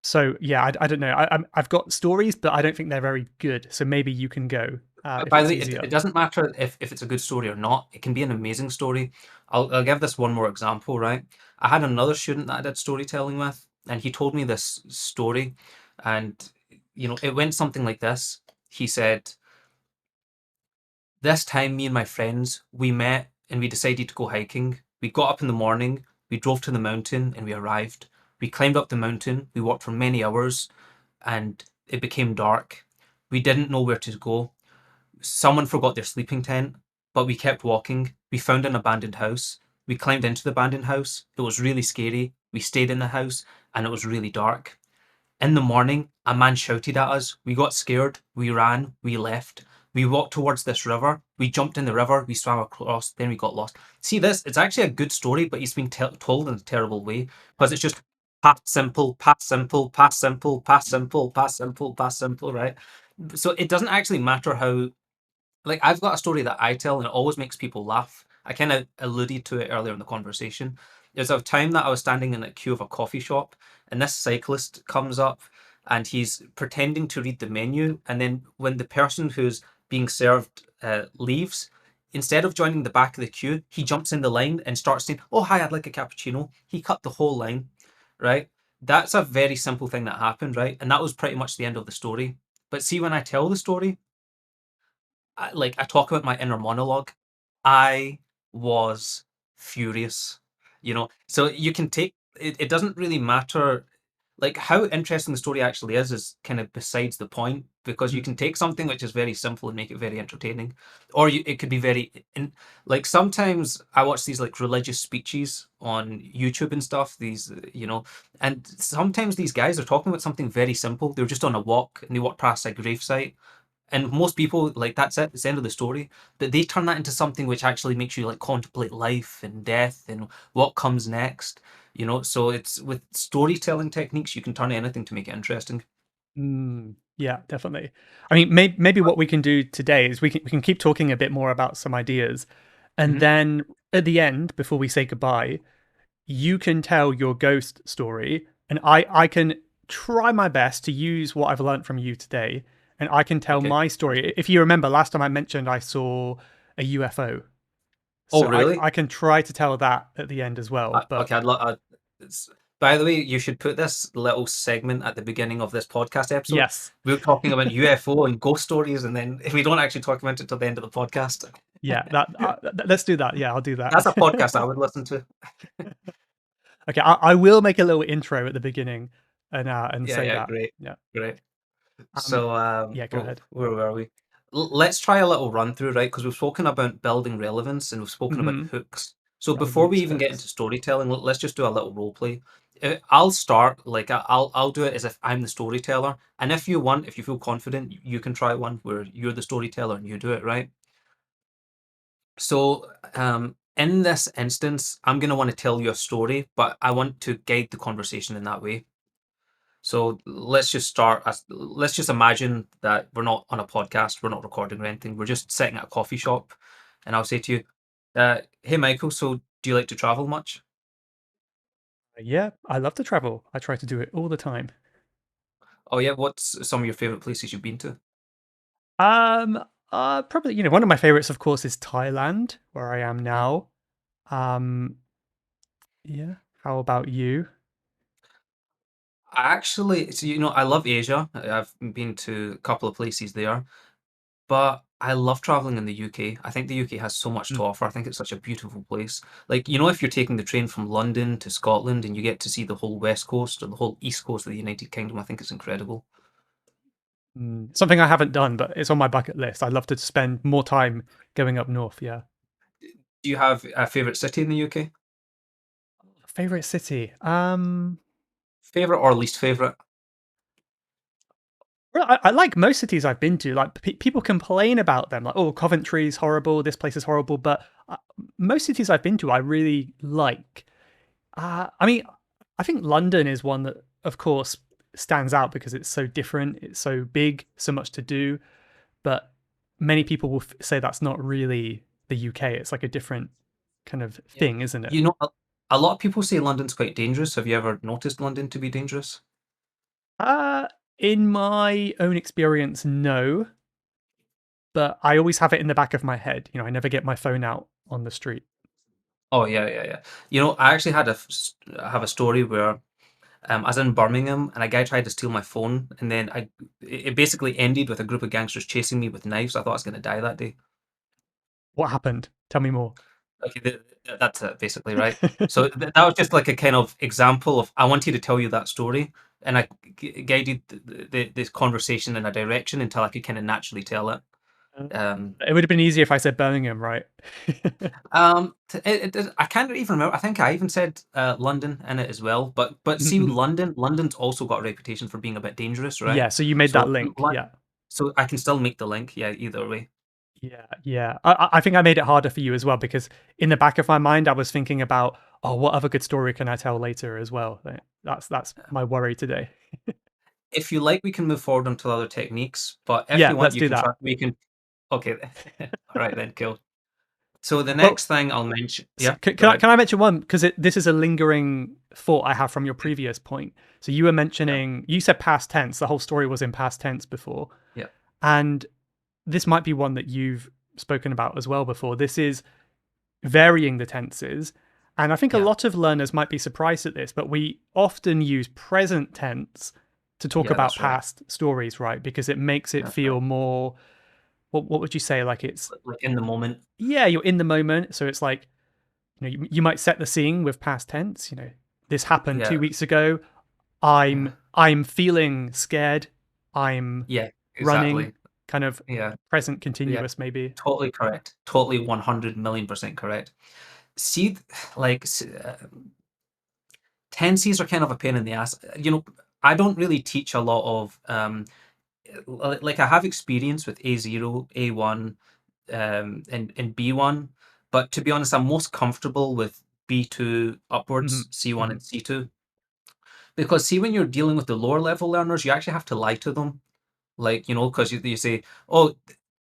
A: so yeah, I don't know. I've got stories, but I don't think they're very good. So maybe you can go if
B: By the
A: it's
B: way, it
A: easier.
B: doesn't matter if it's a good story or not. It can be an amazing story. I'll give this one more example, right? I had another student that I did storytelling with, and he told me this story, and it went something like this. He said, "This time, me and my friends, we met and we decided to go hiking. We got up in the morning, we drove to the mountain, and we arrived. We climbed up the mountain, we walked for many hours, and it became dark. We didn't know where to go. Someone forgot their sleeping tent, but we kept walking. We found an abandoned house. We climbed into the abandoned house. It was really scary. We stayed in the house, and it was really dark. In the morning, a man shouted at us. We got scared. We ran. We left. We walked towards this river. We jumped in the river. We swam across. Then we got lost." See this? It's actually a good story, but it's been told in a terrible way because it's just past simple, past simple, past simple, past simple, past simple, past simple, right? So it doesn't actually matter how, like, I've got a story that I tell and it always makes people laugh. I kind of alluded to it earlier in the conversation. There's a time that I was standing in a queue of a coffee shop and this cyclist comes up and he's pretending to read the menu. And then when the person who's being served leaves, instead of joining the back of the queue, he jumps in the line and starts saying, "Oh, hi, I'd like a cappuccino." He cut the whole line, right? That's a very simple thing that happened, right? And that was pretty much the end of the story. But see, when I tell the story, I talk about my inner monologue. I was furious, So you can take it. It doesn't really matter, like how interesting the story actually is kind of besides the point because you
A: Mm.
B: can take something which is very simple and make it very entertaining, or it could be very like sometimes I watch these like religious speeches on YouTube and stuff. These and sometimes these guys are talking about something very simple. They're just on a walk and they walk past a gravesite and most people like that's it, it's the end of the story. But they turn that into something which actually makes you like contemplate life and death and what comes next. So it's with storytelling techniques you can turn anything to make it interesting.
A: Yeah, definitely. I mean, maybe what we can do today is we can keep talking a bit more about some ideas, and
B: Hmm.
A: then at the end, before we say goodbye, you can tell your ghost story, and I can try my best to use what I've learned from you today, and I can tell
B: Okay,
A: my
B: sounds
A: story.
B: good.
A: If you remember, last time I mentioned I saw a UFO,
B: Oh
A: so I
B: really?
A: I can try to tell that at the end as well. But
B: Okay, I'd love. By the way, you should put this little segment at the beginning of this podcast episode.
A: Yes.
B: We're talking about UFO and ghost stories, and then we don't actually talk about it till the end of the podcast.
A: Yeah, let's do that. Yeah, I'll do
B: That's a
A: that.
B: podcast I would listen to.
A: Okay, I will make a little intro at the beginning and
B: Yeah,
A: say
B: yeah,
A: that.
B: great,
A: Yeah.
B: great.
A: Um.
B: So,
A: Yeah. Go ahead.
B: where were we? Let's try a little run through, right? Because we've spoken about building relevance and we've spoken about
A: Hmm.
B: hooks. So
A: Oh,
B: before we
A: roots,
B: even get into
A: hooks.
B: storytelling, let's just do a little role play. I'll start like I'll do it as if I'm the storyteller, and if you want, if you feel confident, you can try one where you're the storyteller and you do it, right? So, in this instance, I'm gonna want to tell you a story, but I want to guide the conversation in that way. So let's just start. Let's just imagine that we're not on a podcast, we're not recording or anything. We're just sitting at a coffee shop, and I'll say to you, "Hey, Michael. So do you like to travel much?
A: Yeah, I love to travel. I try to do it all the time.
B: Oh yeah. What's some of your favorite places you've been to?
A: Um, Probably, one of my favorites, of course, is Thailand, where I am
B: Mhm.
A: now. Um, yeah. How about you?
B: I actually, so I love Asia. I've been to a couple of places there. But I love traveling in the UK. I think the UK has so much to
A: Mm.
B: offer. I think it's such a beautiful place. Like, if you're taking the train from London to Scotland and you get to see the whole West Coast or the whole East Coast of the United Kingdom, I think it's incredible.
A: Something I haven't done, but it's on my bucket list. I'd love to spend more time going up north. Yeah.
B: Do you have a favorite city in the UK?
A: Favorite city?
B: Favorite or least favorite?
A: Well, I like most cities I've been to. Like people complain about them, like, oh, Coventry's horrible, this place is horrible. But most cities I've been to, I really like. I mean, I think London is one that, of course, stands out because it's so different, it's so big, so much to do. But many people will say that's not really the UK. It's like a different kind of
B: Yeah.
A: thing, isn't it?
B: A lot of people say London's quite dangerous. Have you ever noticed London to be dangerous?
A: Uh, in my own experience, no. But I always have it in the back of my head. I never get my phone out on the street.
B: Oh yeah, yeah, yeah. I actually have a story where I was in Birmingham and a guy tried to steal my phone, and then it basically ended with a group of gangsters chasing me with knives. I thought I was going to die that day.
A: What happened? Tell me more.
B: Okay, that's it, basically, right? So that was just like a kind of example of I wanted to tell you that story, and I guided this conversation in a direction until I could kind of naturally tell it.
A: Uh,
B: Um,
A: it would have been easier if I said Birmingham, right?
B: I can't even remember. I think I even said London in it as well. But see, London's also got a reputation for being a bit dangerous, right?
A: Yeah, so you made that
B: So
A: link. Yeah.
B: so I can still make the link. Yeah, either way.
A: Yeah, yeah. I think I made it harder for you as well because in the back of my mind, I was thinking about, oh, what other good story can I tell later as well? That's my worry today.
B: If you like, we can move forward onto other techniques. But if
A: Yeah,
B: you want,
A: let's
B: you
A: do
B: can
A: that.
B: try. We can. Okay. All right then. Cool. So the
A: Well,
B: next thing I'll mention. Yeah. Go
A: can I
B: ahead.
A: can I mention one because this is a lingering thought I have from your previous point. So you were
B: Yeah.
A: mentioning you said past tense. The whole story was in past tense before,
B: Yeah.
A: and this might be one that you've spoken about as well before. This is varying the tenses. And I think a
B: Yeah.
A: lot of learners might be surprised at this, but we often use present tense to talk
B: Yeah.
A: about
B: That's right.
A: past stories, right? Because it makes it
B: That's right.
A: feel more, what would you say? Like it's,
B: Like in the moment.
A: yeah, you're in the moment. So it's like, you might set the scene with past tense, this happened
B: Yeah.
A: 2 weeks ago.
B: Yeah.
A: I'm feeling scared. I'm
B: Yeah.
A: running,
B: Exactly.
A: kind of
B: Yeah.
A: present
B: Yeah.
A: continuous, maybe.
B: Totally correct. Totally 100 million% correct. See, like tenses are kind of a pain in the ass. I don't really teach a lot of like I have experience with A0, A1, and B1, but to be honest, I'm most comfortable with B2
A: Hmm.
B: upwards, C1
A: Hmm.
B: and C2, because see when you're dealing with the lower level learners, you actually have to lie to them, like because you say, oh,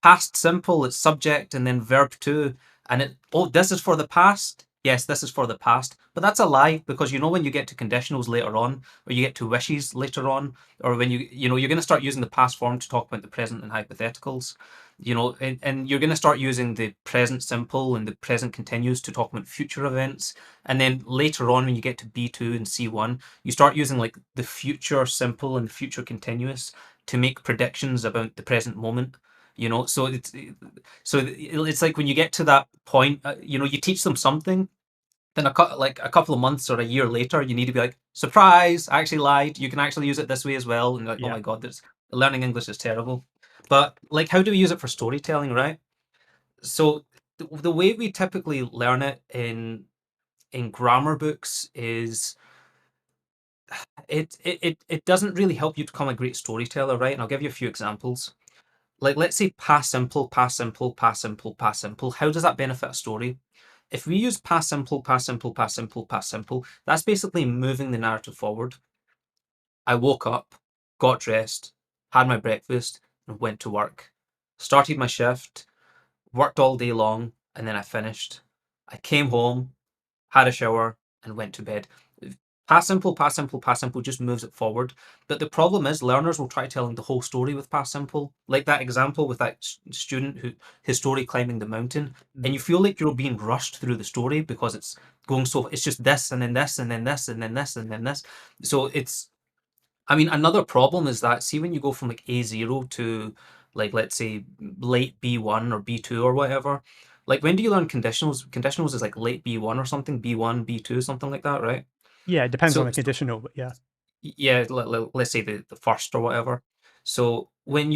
B: past simple, it's subject and then verb two, and this is for the past. yes, this is for the past. But that's a lie, because you know when you get to conditionals later on, or you get to wishes later on, or when you're going to start using the past form to talk about the present and hypotheticals, and you're going to start using the present simple and the present continuous to talk about future events. And then later on, when you get to B2 and C1, you start using like the future simple and future continuous to make predictions about the present moment. So it's like when you get to that point, you teach them something, then like a couple of months or a year later, you need to be like, surprise, I actually lied. You can actually use it this way as well. And you're like, oh
A: Yeah.
B: my God, this learning English is terrible. But like, how do we use it for storytelling, right? So the way we typically learn it in grammar books is it doesn't really help you become a great storyteller, right? And I'll give you a few examples. Like, let's say past simple, past simple, past simple, past simple. How does that benefit a story? If we use past simple, past simple, past simple, past simple, that's basically moving the narrative forward. I woke up, got dressed, had my breakfast, and went to work. Started my shift, worked all day long, and then I finished. I came home, had a shower, and went to bed. Past simple, past simple, past simple just moves it forward. But the problem is, learners will try telling the whole story with past simple. Like that example with that student who his story climbing the mountain,
A: Mm.
B: and you feel like you're being rushed through the story because it's going so. It's just this and then this and then this and then this and then this. So it's. I mean, another problem is that, see, when you go from like A0 to, like, let's say late B1 or B2 or whatever. Like, when do you learn conditionals? Conditionals is like late B1 or something, B1, B2, something like that, right?
A: Yeah, it depends on
B: So,
A: the conditional, but yeah.
B: yeah, let's say the first or whatever. So when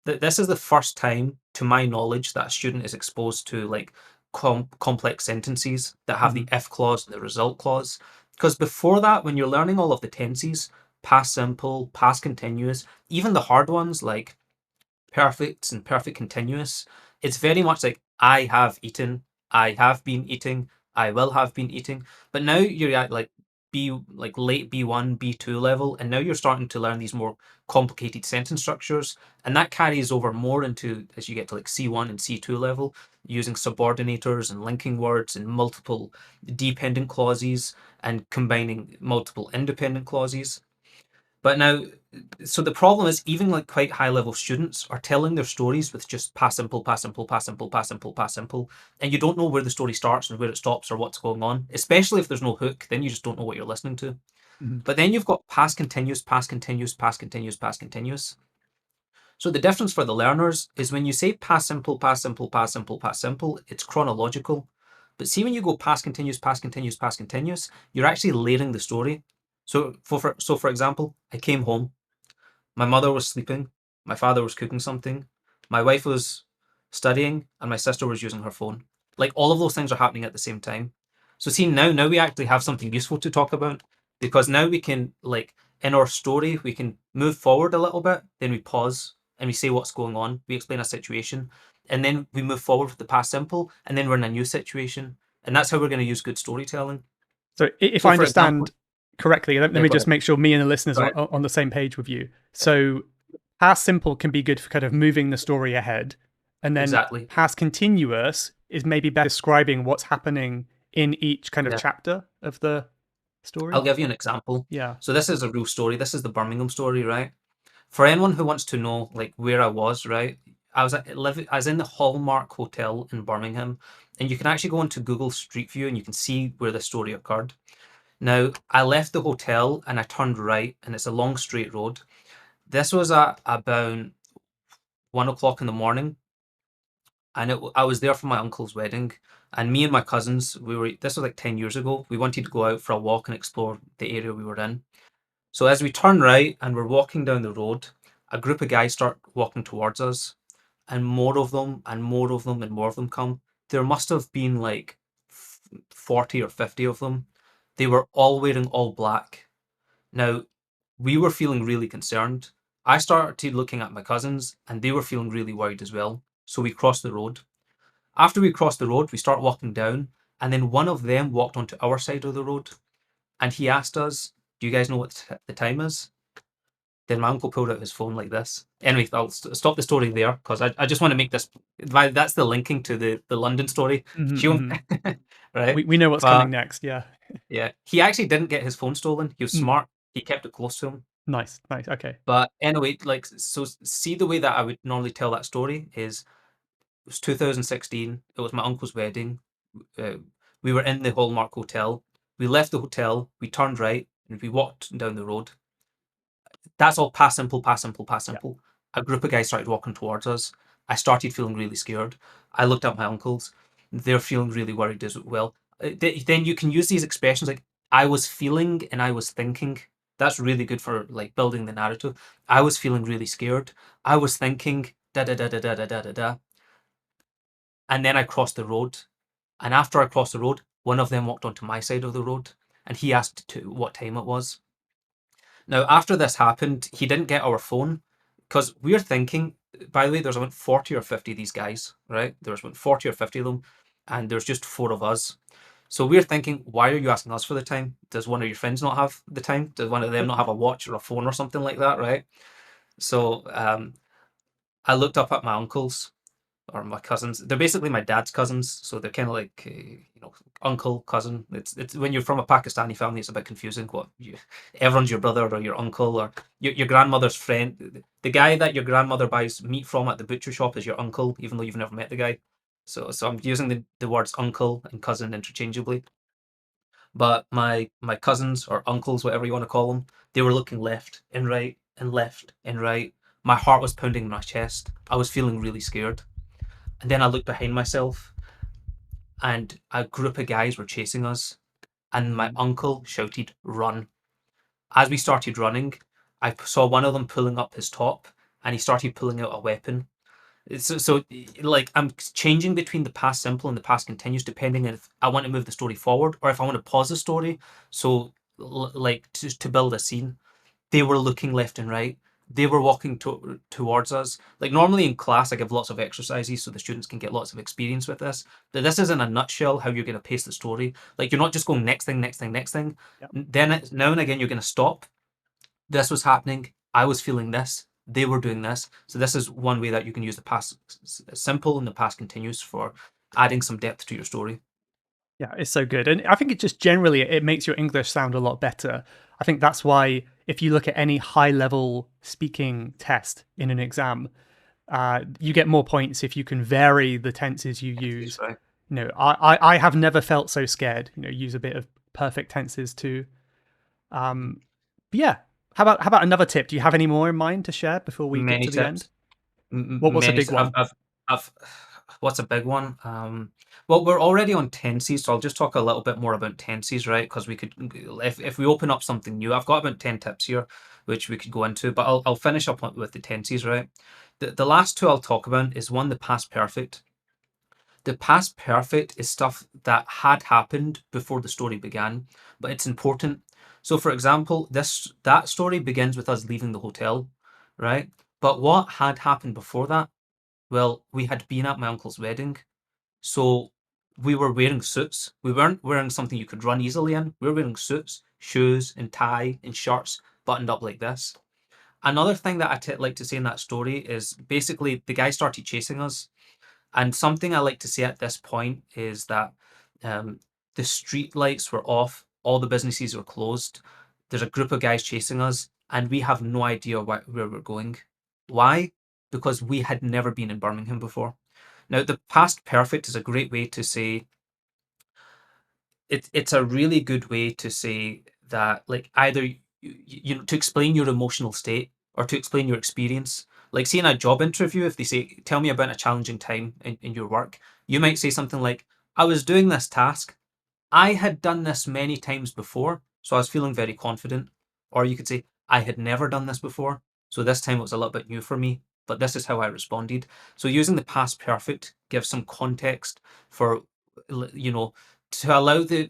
B: this is the first time, to my knowledge, that a student is exposed to like complex sentences that have the
A: Mhm.
B: if clause and the result clause. Because before that, when you're learning all of the tenses, past simple, past continuous, even the hard ones like perfect and perfect continuous, it's very much like I have eaten, I have been eating, I will have been eating. But now you're at like late B1, B2 level, and now you're starting to learn these more complicated sentence structures, and that carries over more into as you get to like C1 and C2 level, using subordinators and linking words and multiple dependent clauses and combining multiple independent clauses. But now, so the problem is, even like quite high level students are telling their stories with just past simple, past simple, past simple, past simple, past simple, and you don't know where the story starts and where it stops or what's going on. Especially if there's no hook, then you just don't know what you're listening to.
A: Mhm.
B: But then you've got past continuous, past continuous, past continuous, past continuous. So the difference for the learners is when you say past simple, past simple, past simple, past simple, it's chronological. But see, when you go past continuous, past continuous, past continuous, you're actually layering the story. So for example, I came home. My mother was sleeping, my father was cooking something, my wife was studying, and my sister was using her phone. Like, all of those things are happening at the same time. So see, now we actually have something useful to talk about, because now we can, like, in our story, we can move forward a little bit, then we pause and we say what's going on, we explain a situation, and then we move forward with the past simple, and then we're in a new situation. And that's how we're going to use good storytelling.
A: So if
B: So
A: I
B: for example,
A: understand correctly, let
B: yeah,
A: me
B: go
A: just
B: ahead.
A: make sure me and the listeners
B: Go
A: are
B: ahead.
A: on the same page with you. So past simple can be good for kind of moving the story ahead, and then
B: Exactly.
A: past continuous is maybe better describing what's happening in each kind of
B: Yeah.
A: chapter of the
B: I'll
A: story.
B: give you an example.
A: Yeah.
B: So this is a real story. This is the Birmingham story, right? For anyone who wants to know like where I was, right? I was in the Hallmark Hotel in Birmingham, and you can actually go into Google Street View and you can see where the story occurred. Now, I left the hotel and I turned right, and it's a long straight road. This was at about 1 o'clock in the morning, and I was there for my uncle's wedding. And me and my cousins, this was like 10 years ago. We wanted to go out for a walk and explore the area we were in. So as we turn right and we're walking down the road, a group of guys start walking towards us, and more of them and more of them and more of them come. There must have been like 40 or 50 of them. They were all wearing all black. Now, we were feeling really concerned. I started looking at my cousins and they were feeling really worried as well. So we crossed the road. After we crossed the road, we start walking down, and then one of them walked onto our side of the road, and he asked us, "Do you guys know what the time is?" Then my uncle pulled out his phone like this. Anyway, I'll stop the story there because I just want to make this. That's the linking to the London story.
A: Hmm,
B: She won't,
A: hmm.
B: right?
A: We know what's
B: But
A: coming next. Yeah.
B: yeah, he actually didn't get his phone stolen. He was
A: Mm,
B: smart. He kept it close to him.
A: nice, nice. Okay.
B: But anyway, like, so see, the way that I would normally tell that story is it was 2016. It was my uncle's wedding. Uh, we were in the Hallmark Hotel. We left the hotel. We turned right and we walked down the road. That's all past simple, past simple, past
A: Yeah.
B: simple. A group of guys started walking towards us. I started feeling really scared. I looked at my uncles. They're feeling really worried as well. Then you can use these expressions like I was feeling and I was thinking. That's really good for like building the narrative. I was feeling really scared. I was thinking da da da da da da da da da. And then I crossed the road. And after I crossed the road, one of them walked onto my side of the road and he asked what time it was. Now, after this happened, he didn't get our phone because we're thinking, by the way, there's about 40 or 50 of these guys, right? There's about 40 or 50 of them, and there's just four of us. So we're thinking, why are you asking us for the time? Does one of your friends not have the time? Does one of them not have a watch or a phone or something like that, right? So I looked up at my uncles or my cousins. They're basically my dad's cousins, so they're kind of like uncle cousin. It's when you're from a Pakistani family, it's a bit confusing. Everyone's your brother or your uncle or your grandmother's friend. The guy that your grandmother buys meat from at the butcher shop is your uncle, even though you've never met the guy. So I'm using the words uncle and cousin interchangeably. But my cousins or uncles, whatever you want to call them, they were looking left and right and left and right. My heart was pounding in my chest. I was feeling really scared. And then I looked behind myself and a group of guys were chasing us. And my
A: Mm,
B: uncle shouted, "Run." As we started running, I saw one of them pulling up his top and he started pulling out a weapon. So like, I'm changing between the past simple and the past continuous depending on if I want to move the story forward or if I want to pause the story. So, like, to build a scene. They were looking left and right. They were walking towards us. Like, normally in class, I give lots of exercises so the students can get lots of experience with this. But this is in a nutshell how you're going to pace the story. Like, you're not just going next thing, next thing, next thing.
A: yeah.
B: Then now and again, you're going to stop. This was happening. I was feeling this. They were doing this. So this is one way that you can use the past simple and the past continuous for adding some depth to your story.
A: Yeah, it's so good. And I think it just generally it makes your English sound a lot better. I think that's why if you look at any high level speaking test in an exam, you get more points if you can vary the tenses you use.
B: Right.
A: You know, I have never felt so scared. You know, use a bit of perfect tenses too. But yeah, how about another tip? Do you have any more in mind to share before we get
B: Many
A: to the end?
B: tips.
A: What's a
B: Many.
A: big one?
B: I've. What's a big one? Well, we're already on tenses, so I'll just talk a little bit more about tenses, right? Because we could, if we open up something new, I've got about 10 tips here, which we could go into, but I'll finish up with the tenses, right? The last two I'll talk about is one, the past perfect. The past perfect is stuff that had happened before the story began, but it's important. So, for example, that story begins with us leaving the hotel, right? But what had happened before that? Well, we had been at my uncle's wedding, so we were wearing suits. We weren't wearing something you could run easily in. We were wearing suits, shoes, and tie, and shirts buttoned up like this. Another thing that like to say in that story is basically the guy started chasing us. And something I like to say at this point is that um, the street lights were off, all the businesses were closed. There's a group of guys chasing us, and we have no idea where we're going. Why? Because we had never been in Birmingham before. Now, the past perfect is a great way to say it's a really good way to say that, like, either you know, to explain your emotional state or to explain your experience. Like, see, in a job interview, if they say, tell me about a challenging time in your work, you might say something like, I was doing this task, I had done this many times before, so I was feeling very confident. Or you could say, I had never done this before, so this time it was a little bit new for me, but this is how I responded. So using the past perfect gives some context for, you know, to allow the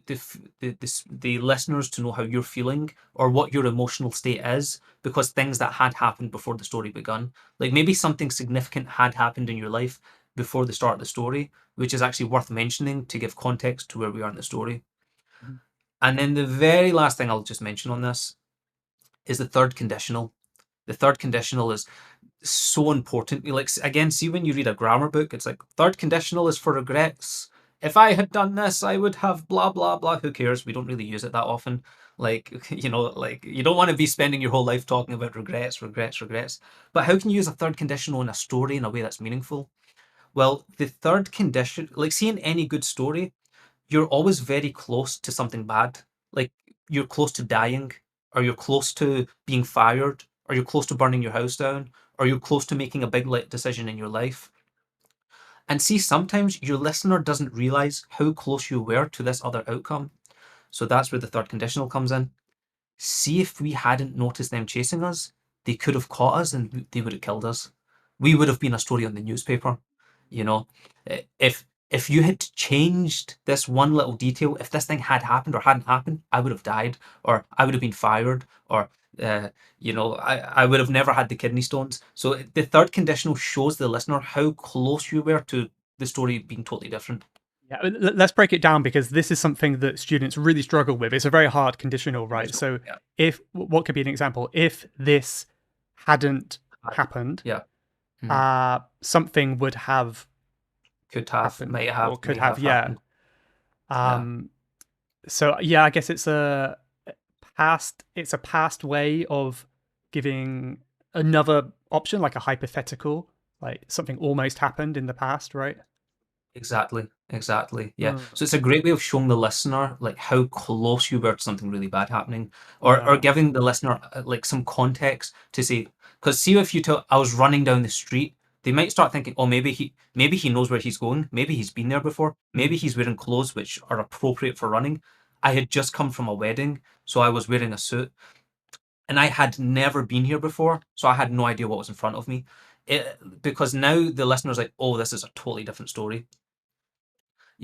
B: listeners to know how you're feeling or what your emotional state is, because things that had happened before the story begun, like maybe something significant had happened in your life before the start of the story, which is actually worth mentioning to give context to where we are in the story.
A: Mhm.
B: And then the very last thing I'll just mention on this is the third conditional. The third conditional is so important. Like, again, see, when you read a grammar book, it's like third conditional is for regrets. If I had done this, I would have blah blah blah. Who cares? We don't really use it that often. Like, like you don't want to be spending your whole life talking about regrets, regrets, regrets. But how can you use a third conditional in a story in a way that's meaningful? Well, the third condition, like, see, in any good story, you're always very close to something bad. Like, you're close to dying, or you're close to being fired, or you're close to burning your house down, or you're close to making a big decision in your life. And see, sometimes your listener doesn't realize how close you were to this other outcome. So that's where the third conditional comes in. See, if we hadn't noticed them chasing us, they could have caught us and they would have killed us. We would have been a story on the newspaper. You know, if you had changed this one little detail, if this thing had happened or hadn't happened, I would have died, or I would have been fired, or I would have never had the kidney stones. So the third conditional shows the listener how close you were to the story being totally different.
A: Yeah, let's break it down because this is something that students really struggle with. It's a very hard conditional, right?
B: Conditional,
A: So,
B: yeah.
A: if what could be an example? If this hadn't happened,
B: Yeah. Mhm.
A: something would have
B: Could have,
A: happened
B: may
A: or
B: have,
A: could
B: may
A: have,
B: have
A: yeah.
B: happened. Yeah,
A: So yeah, I guess it's a past. It's a past way of giving another option, like a hypothetical, like something almost happened in the past, right?
B: exactly, exactly. Yeah.
A: Mm,
B: So it's a great way of showing the listener like how close you were to something really bad happening, or
A: yeah.
B: giving the listener like some context to say, because see, if you tell I was running down the street, they might start thinking, oh, maybe he knows where he's going, maybe he's been there before, maybe
A: Mm.
B: he's wearing clothes which are appropriate for running. I had just come from a wedding, so I was wearing a suit, and I had never been here before, so I had no idea what was in front of me. Because now the listener's like, oh, this is a totally different story,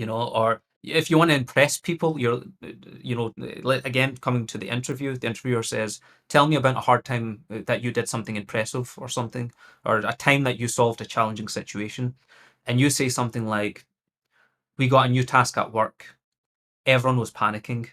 B: or if you want to impress people, again, coming to the interview, the interviewer says, tell me about a hard time that you did something impressive or something, or a time that you solved a challenging situation. And you say something like, we got a new task at work. Everyone was panicking.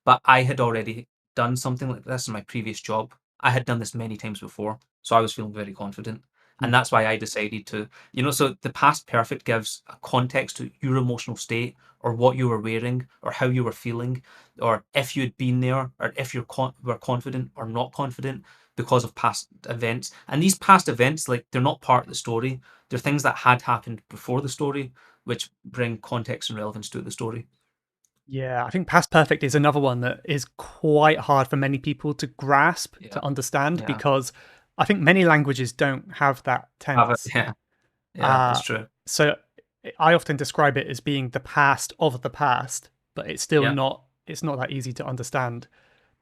B: But I had already done something like this in my previous job. I had done this many times before, so I was feeling very confident. And
A: Mm.
B: that's why I decided to, so the past perfect gives a context to your emotional state, or what you were wearing, or how you were feeling, or if you'd been there, or if you were confident or not confident because of past events. And these past events, like, they're not part of the story. They're things that had happened before the story, which bring context and relevance to the story.
A: Yeah, I think past perfect is another one that is quite hard for many people to grasp,
B: Yeah.
A: to understand,
B: Yeah.
A: because I think many languages don't have that
B: Have it.
A: tense.
B: Yeah. Yeah,
A: Uh,
B: that's true.
A: so I often describe it as being the past of the past, but it's still
B: Yeah.
A: not, it's not that easy to understand.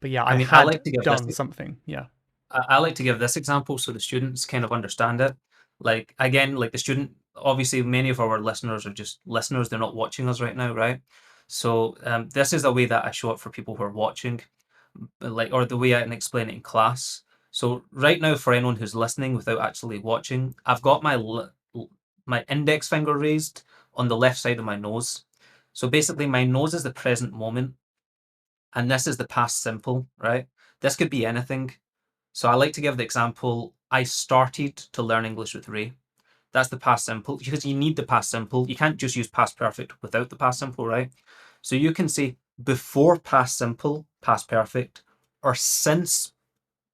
A: But yeah,
B: I
A: I
B: mean, I
A: had
B: like to give this
A: done something. Yeah.
B: I like to give this example so the students kind of understand it. Like, again, like, the student, obviously many of our listeners are just listeners, they're not watching us right now, right? So this is a way that I show it for people who are watching, like, or the way I can explain it in class. So right now, for anyone who's listening without actually watching, I've got my index finger raised on the left side of my nose. So basically, my nose is the present moment, and this is the past simple, right? This could be anything. So I like to give the example, I started to learn English with Ray. That's the past simple, because you need the past simple. You can't just use past perfect without the past simple, right? So you can say before past simple, past perfect, or since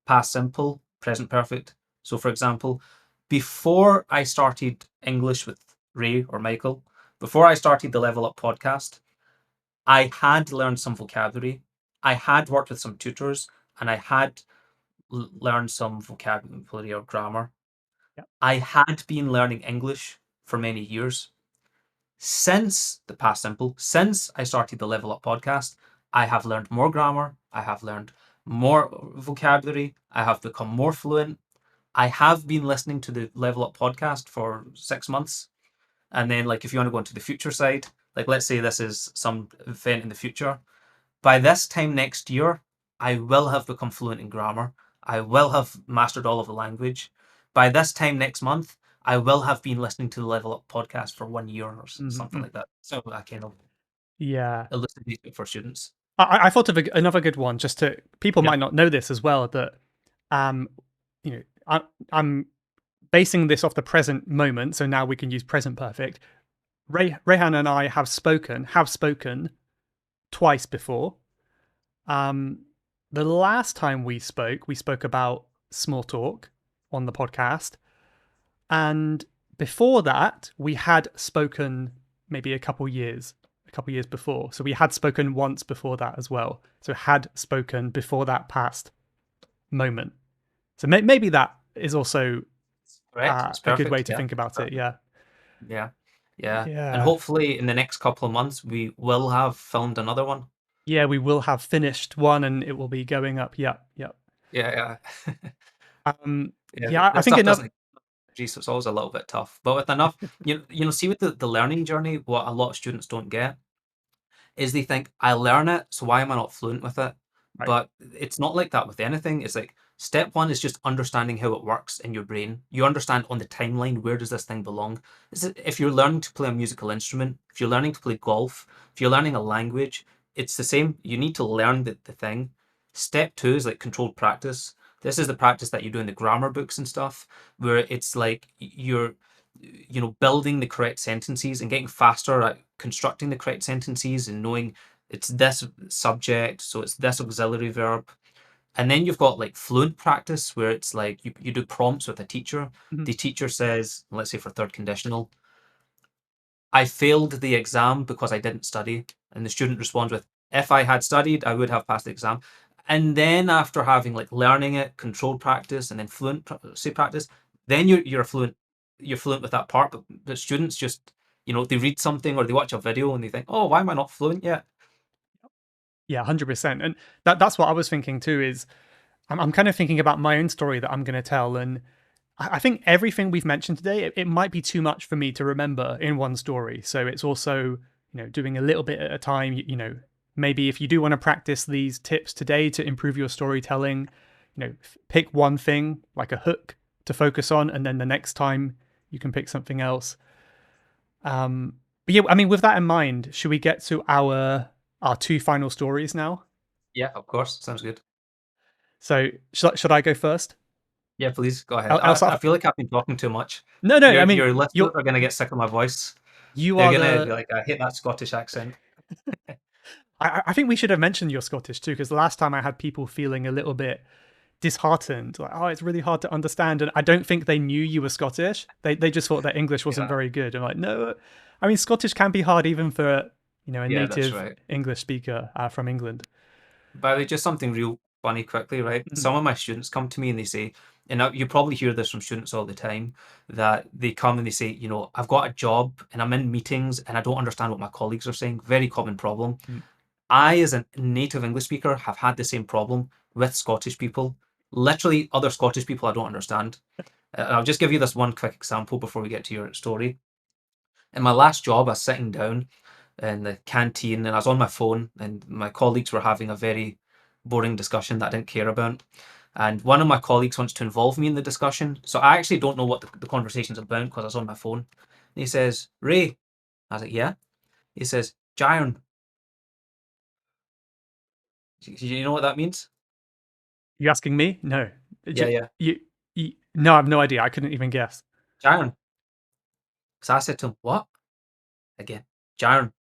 B: past simple, present perfect. So for example, before I started English with Ray or Michael, before I started the Level Up podcast, I had learned some vocabulary. I had worked with some tutors, and I had learned some vocabulary or grammar.
A: Yeah.
B: I had been learning English for many years. Since the past simple, since I started the Level Up podcast, I have learned more grammar. I have learned more vocabulary. I have become more fluent. I have been listening to the Level Up podcast for 6 months. And then, like, if you want to go into the future side, like, let's say this is some event in the future. By this time next year, I will have become fluent in grammar. I will have mastered all of the language. By this time next month, I will have been listening to the Level Up podcast for 1 year or something
A: Mm-hmm.
B: like that. So I kind of
A: Yeah.
B: elucidate it for students.
A: I thought of another good one, just to, people
B: Yeah.
A: might not know this as well, that um, you know, I'm basing this off the present moment, so now we can use present perfect. Rayhan and I have spoken twice before. Um, the last time we spoke about small talk on the podcast, and before that, we had spoken maybe a couple years before. So we had spoken once before that as well. So had spoken before that past moment. So maybe that is also
B: Correct. It's
A: a good way
B: perfect.
A: to
B: Yeah.
A: think about it. Yeah.
B: Yeah. Yeah. And
A: Yeah.
B: hopefully in the next couple of months we will have filmed another one.
A: Yeah, we will have finished one and it will be going up. Yeah. Yeah.
B: Yeah, yeah. Yeah,
A: Yeah, I
B: this
A: think
B: stuff
A: another.
B: doesn't so it's always a little bit tough. But with enough, see with the learning journey, what a lot of students don't get is they think I learn it, so why am I not fluent with it?
A: Right.
B: But it's not like that with anything. It's like step one is just understanding how it works in your brain. You understand on the timeline, where does this thing belong? If you're learning to play a musical instrument, if you're learning to play golf, if you're learning a language, it's the same. You need to learn the thing. Step two is like controlled practice. This is the practice that you do in the grammar books and stuff, where it's like you're building the correct sentences and getting faster at constructing the correct sentences and knowing it's this subject, so it's this auxiliary verb. And then you've got like fluent practice where it's like you do prompts with a teacher.
A: Mhm.
B: The teacher says, let's say for third conditional, I failed the exam because I didn't study. And the student responds with, if I had studied, I would have passed the exam. And then after having like learning it, controlled practice, and then fluent practice, then you're fluent with that part. But students just they read something or they watch a video and they think, oh, why am I not fluent yet?
A: Yeah, 100%. And that's what I was thinking too. Is I'm kind of thinking about my own story that I'm going to tell, and I think everything we've mentioned today, it might be too much for me to remember in one story. So it's also, doing a little bit at a time. Maybe if you do want to practice these tips today to improve your storytelling, pick one thing like a hook to focus on, and then the next time you can pick something else. But yeah, I mean, with that in mind, should we get to our two final stories now?
B: Yeah, of course. Sounds good.
A: So should I go first?
B: Yeah, please go ahead.
A: I'll
B: I
A: start.
B: feel like I've been talking too much.
A: No, no. I mean,
B: Your listeners are gonna get sick of my voice.
A: you
B: They're
A: are
B: gonna be
A: the.
B: like, I hate that Scottish accent.
A: I think we should have mentioned you're Scottish too, because the last time I had people feeling a little bit disheartened, like, oh, it's really hard to understand, and I don't think they knew you were Scottish. They just thought that English wasn't
B: Yeah,
A: very good. And like, no, I mean, Scottish can be hard even for a
B: yeah, that's
A: native
B: right.
A: English speaker from England.
B: By the way, just something real funny quickly, right?
A: Mhm.
B: Some of my students come to me and they say, and you probably hear this from students all the time, that they come and they say, I've got a job and I'm in meetings and I don't understand what my colleagues are saying. Very common problem.
A: Mm.
B: I, as a native English speaker, have had the same problem with Scottish people. Literally, other Scottish people I don't understand. I'll just give you this one quick example before we get to your story. In my last job, I was sitting down in the canteen and I was on my phone and my colleagues were having a very boring discussion that I didn't care about. And one of my colleagues wants to involve me in the discussion. So I actually don't know what the conversation's about because I was on my phone. And he says, Ray. I was like, yeah. He says, Giron. Do you know what that means?
A: You asking me? No.
B: Yeah, yeah.
A: No, I have no idea. I couldn't even guess.
B: Giron. So I said to him, what? Again, Giron.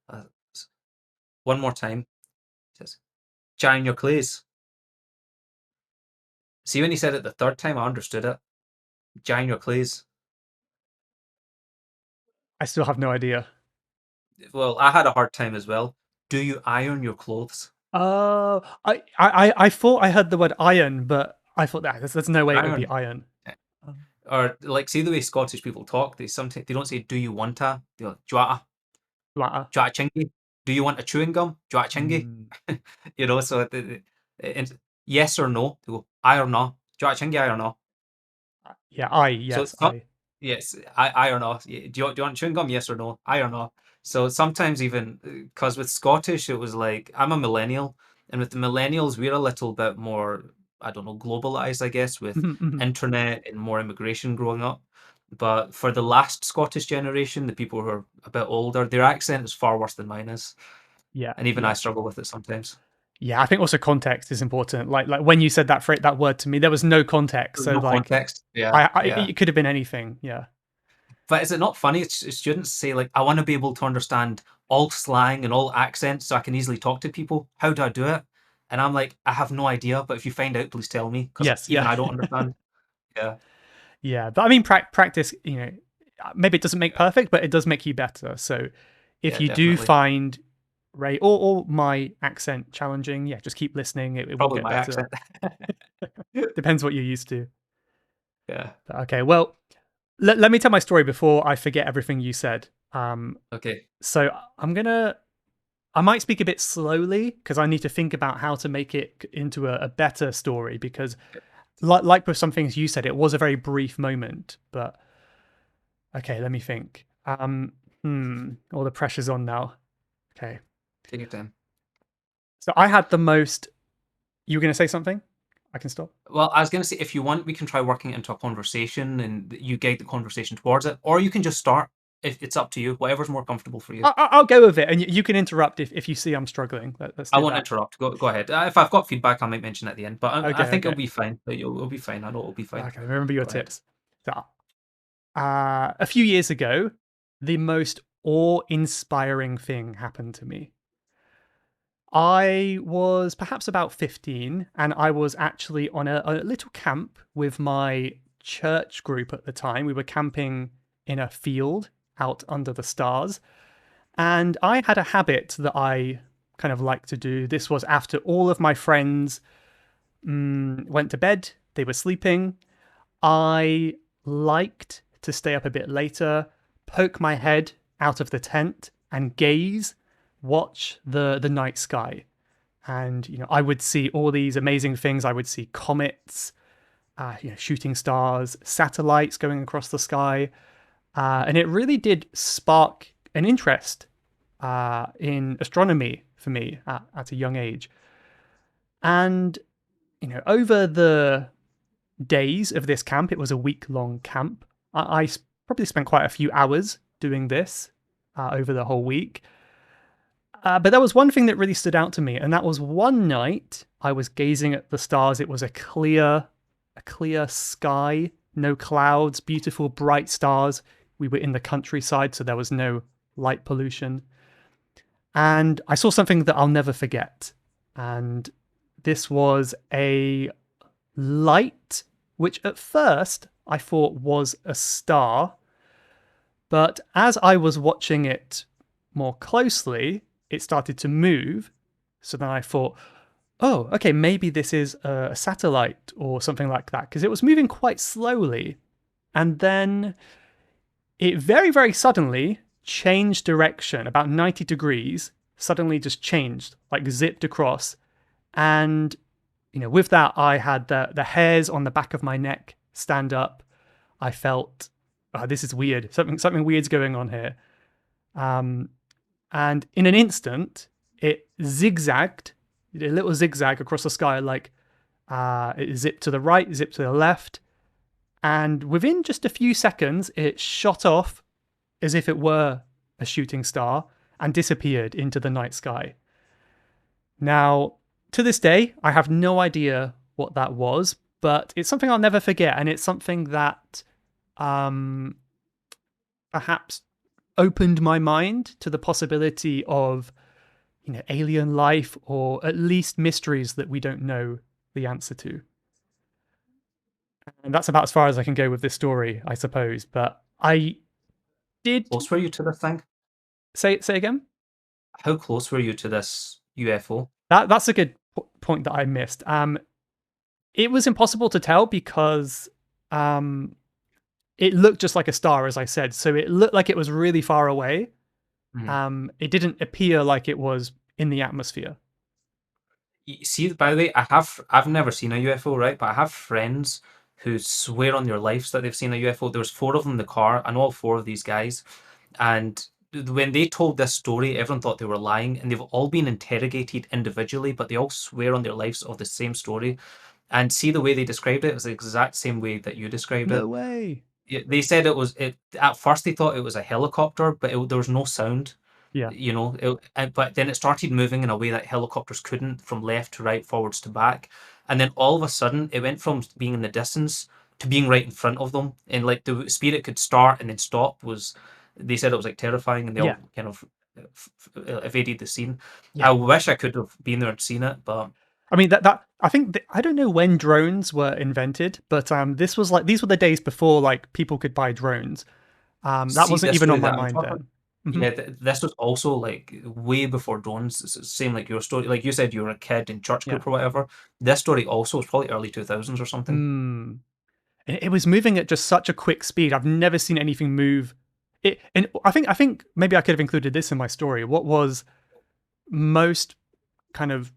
B: Uh, one more time. He says, Giron your clays. See, when he said it the third time, I understood it. Giron your clays.
A: I still have no idea.
B: Well, I had a hard time as well. Do you iron your clothes?
A: Oh, I thought I heard the word iron, but I thought that there's no way it would be
B: Iron.
A: iron. Um,
B: Or like see the way Scottish people talk, they sometimes they don't say do you want a, they go, do you want a,
A: Like,
B: do you want a chingy? Do you want a chewing gum? Do you want a chingy?
A: mm,
B: So and yes or no, they go I or no. Do you want a chingy? I or no?
A: yeah,
B: So
A: yes,
B: it's not yes, I or no. Do you want chewing gum? Yes or no? I or no. So sometimes even because with Scottish it was like I'm a millennial, and with the millennials we're a little bit more I don't know globalized I guess with
A: Mhm, mhm.
B: internet and more immigration growing up. But for the last Scottish generation, the people who are a bit older, their accent is far worse than mine is,
A: Yeah,
B: and even I
A: yeah.
B: struggle with it sometimes.
A: Yeah, I think also context is important. Like when you said that word to me, there was no context.
B: There's
A: So
B: no
A: like
B: context. Yeah, yeah.
A: it could have been anything. Yeah.
B: But is it not funny? Students say like, "I want to be able to understand all slang and all accents, so I can easily talk to people. How do I do it?" And I'm like, "I have no idea. But if you find out, please tell me, because
A: Yes.
B: even
A: Yeah.
B: I don't understand." Yeah,
A: Yeah. But I mean, practice. Maybe it doesn't make perfect, but it does make you better. So if
B: yeah,
A: you do
B: definitely.
A: find Ray or my accent challenging, yeah, just keep listening. It will
B: Probably
A: get
B: my
A: better.
B: accent.
A: Depends what you're used to.
B: Yeah.
A: But okay. Well, let me tell my story before I forget everything you said.
B: Okay.
A: So I might speak a bit slowly because I need to think about how to make it into a better story. Because, like with some things you said, it was a very brief moment. But okay, let me think. All the pressure's on now. Okay,
B: Take your time.
A: so I had the most. You were going to say something? I can stop.
B: Well, I was going to say, if you want, we can try working it into a conversation, and you guide the conversation towards it, or you can just start. If it's up to you, whatever's more comfortable for you.
A: I'll go with it, and you can interrupt if you see I'm struggling. Let's
B: I
A: do
B: won't
A: that.
B: interrupt. Go ahead. If I've got feedback, I might mention at the end. But I
A: Okay,
B: think it'll
A: okay,
B: be fine. It'll be fine. I know it'll be fine.
A: okay. Remember your
B: Go ahead.
A: tips. So, a few years ago, the most awe-inspiring thing happened to me. I was perhaps about 15, and I was actually on a little camp with my church group at the time. We were camping in a field out under the stars, and I had a habit that I kind of like to do. This was after all of my friends went to bed, they were sleeping. I liked to stay up a bit later, poke my head out of the tent, and gaze, watch the night sky. And I would see all these amazing things. I would see comets, shooting stars, satellites going across the sky, and it really did spark an interest in astronomy for me at a young age. And over the days of this camp, it was a week-long camp. I probably spent quite a few hours doing this over the whole week. But there was one thing that really stood out to me, and that was one night I was gazing at the stars. It was a clear sky, no clouds, beautiful bright stars. We were in the countryside, so there was no light pollution. And I saw something that I'll never forget. And this was a light, which at first I thought was a star. But as I was watching it more closely, it started to move. So then I thought, oh, okay, maybe this is a satellite or something like that, because it was moving quite slowly. And then it very, very suddenly changed direction, about 90 degrees, suddenly just changed, like zipped across. And, with that, I had the hairs on the back of my neck stand up. I felt, oh, this is weird. Something weird's going on here. Um, and in an instant, it zigzagged, a little zigzag across the sky, like it zipped to the right, zipped to the left. And within just a few seconds, it shot off as if it were a shooting star and disappeared into the night sky. Now, to this day, I have no idea what that was, but it's something I'll never forget. And it's something that um, perhaps opened my mind to the possibility of alien life or at least mysteries that we don't know the answer to. And that's about as far as I can go with this story, I suppose. But I did
B: Close were you to this thing?
A: say again.
B: How close were you to this UFO?
A: That's a good point that I missed. It was impossible to tell because um, it looked just like a star, as I said. So it looked like it was really far away.
B: Mhm.
A: It didn't appear like it was in the atmosphere.
B: See, by the way, I've never seen a UFO, right? But I have friends who swear on their lives that they've seen a UFO. There was four of them in the car. I know all four of these guys, and when they told this story, everyone thought they were lying, and they've all been interrogated individually, but they all swear on their lives of the same story. And see the way they described it, it was the exact same way that you described
A: No
B: it.
A: way.
B: They said it was it. At first, they thought it was a helicopter, but there was no sound.
A: Yeah.
B: But then it started moving in a way that helicopters couldn't, from left to right, forwards to back, and then all of a sudden it went from being in the distance to being right in front of them, and like the speed it could start and then stop was, they said it was like terrifying, and they
A: Yeah.
B: all kind of evaded the scene. I
A: Yeah.
B: wish I could have been there and seen it, but
A: I mean that I think I don't know when drones were invented, but this was like these were the days before like people could buy drones. That
B: see
A: wasn't
B: this
A: even
B: story
A: on my
B: that I'm
A: mind
B: talking.
A: then. Hmm.
B: Yeah, this was also like way before drones. It's the same like your story. Like you said, you were a kid in church
A: Yeah.
B: group or whatever. This story also was probably early 2000s or something.
A: Hmm. It was moving at just such a quick speed. I've never seen anything move. And I think maybe I could have included this in my story. What was most kind of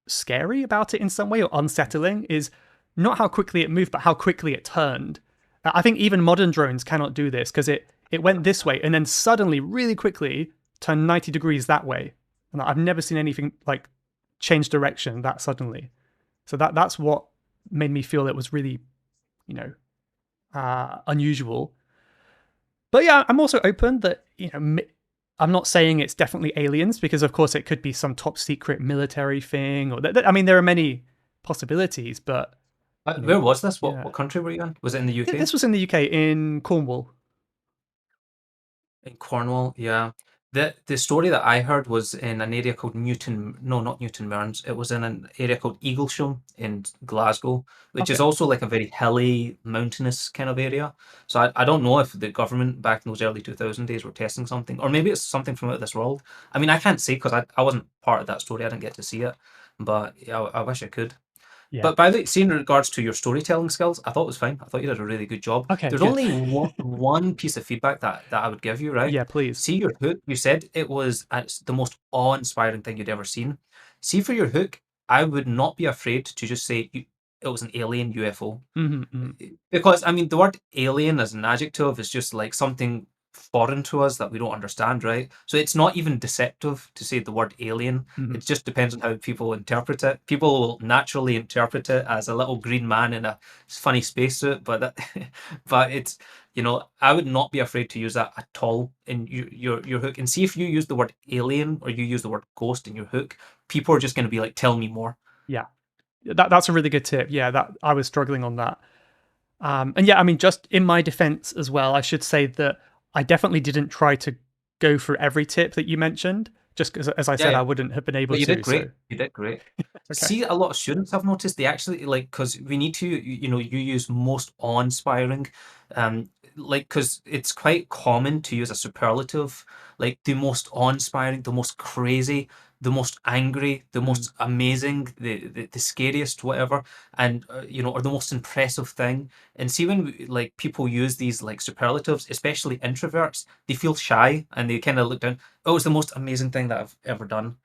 A: scary about it in some way or unsettling is not how quickly it moved, but how quickly it turned. I think even modern drones cannot do this because it went this way and then suddenly, really quickly, turned 90 degrees that way. And I've never seen anything like change direction that suddenly. So that's what made me feel it was really, you know, unusual. But yeah, I'm also open that I'm not saying it's definitely aliens because of course it could be some top secret military thing or I mean there are many possibilities, but you know,
B: Where was this? What
A: yeah.
B: what country were you in? Was it in the UK?
A: This was in the UK in Cornwall.
B: In Cornwall, yeah. The story that I heard was in an area called Newton, no, not Newton Mearns. It was in an area called Eaglesham in Glasgow, which is
A: Okay.
B: also like a very hilly, mountainous kind of area. So I don't know if the government back in those early 2000 days were testing something, or maybe it's something from out of this world. I mean, I can't say because I wasn't part of that story. I didn't get to see it, but yeah, I wish I could.
A: Yeah.
B: But by the way, see, in regards to your storytelling skills, I thought it was fine. I thought you did a really good job.
A: Okay,
B: There's
A: good.
B: only one piece of feedback that I would give you, right?
A: Yeah, please.
B: See your hook. You said it was the most awe-inspiring thing you'd ever seen. See for your hook, I would not be afraid to just say it was an alien UFO.
A: Hmm. Hmm.
B: Because I mean, the word alien as an adjective is just like something foreign to us that we don't understand, right? So it's not even deceptive to say the word alien.
A: Hmm.
B: It just depends on how people interpret it. People will naturally interpret it as a little green man in a funny spacesuit, but but it's I would not be afraid to use that at all in your hook. And see if you use the word alien or you use the word ghost in your hook, people are just going to be like, "Tell me more."
A: Yeah. That's a really good tip. Yeah, that I was struggling on that. And yeah, I mean, just in my defense as well, I should say that I definitely didn't try to go for every tip that you mentioned, just because, as I
B: Yeah,
A: said,
B: yeah.
A: I wouldn't have been able
B: But you did
A: to. So,
B: great. You did great.
A: okay.
B: See, a lot of students I've noticed they actually like because we need to, you use most awe-inspiring, like because it's quite common to use a superlative, like the most awe-inspiring, the most crazy, the most angry, the
A: Mm,
B: most amazing, the scariest, whatever, and or the most impressive thing. And see when like people use these like superlatives, especially introverts, they feel shy and they kind of look down. Oh, it's the most amazing thing that I've ever done.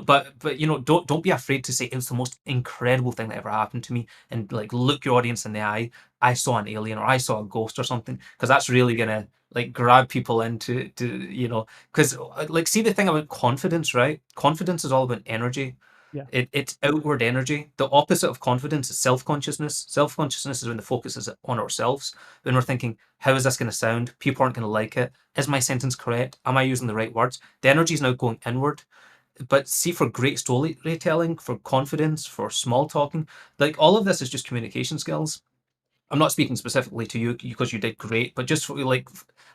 B: But don't be afraid to say it was the most incredible thing that ever happened to me, and like look your audience in the eye. I saw an alien or I saw a ghost or something, because that's really gonna like grab people into to because like see the thing about confidence, right? Confidence is all about energy.
A: yeah.
B: It's outward energy. The opposite of confidence is self-consciousness. Self-consciousness is when the focus is on ourselves. When we're thinking, how is this going to sound? People aren't going to like it. Is my sentence correct? Am I using the right words? The energy is now going inward. But see, for great storytelling, for confidence, for small talking, like all of this is just communication skills. I'm not speaking specifically to you because you did great, but just for, like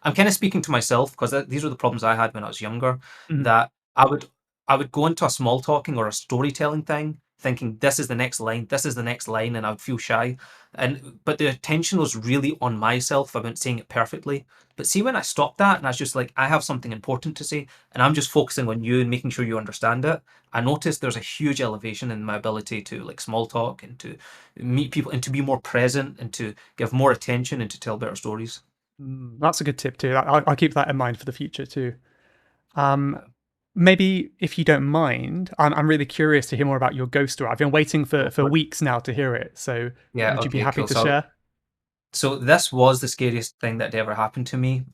B: I'm kind of speaking to myself because these are the problems I had when I was younger.
A: Mhm.
B: That I would go into a small talking or a storytelling thing thinking this is the next line, this is the next line, and I would feel shy. And but the attention was really on myself. I wasn't saying it perfectly. But see, when I stopped that and I was just like, I have something important to say, and I'm just focusing on you and making sure you understand it. I noticed there's a huge elevation in my ability to like small talk and to meet people and to be more present and to give more attention and to tell better stories.
A: That's a good tip too. I'll keep that in mind for the future too. Um, Maybe if you don't mind, I'm really curious to hear more about your ghost story. I've been waiting for
B: But
A: weeks now to hear it. So,
B: yeah,
A: would you be
B: okay,
A: happy
B: cool.
A: to
B: So
A: share?
B: so this was the scariest thing that ever happened to me.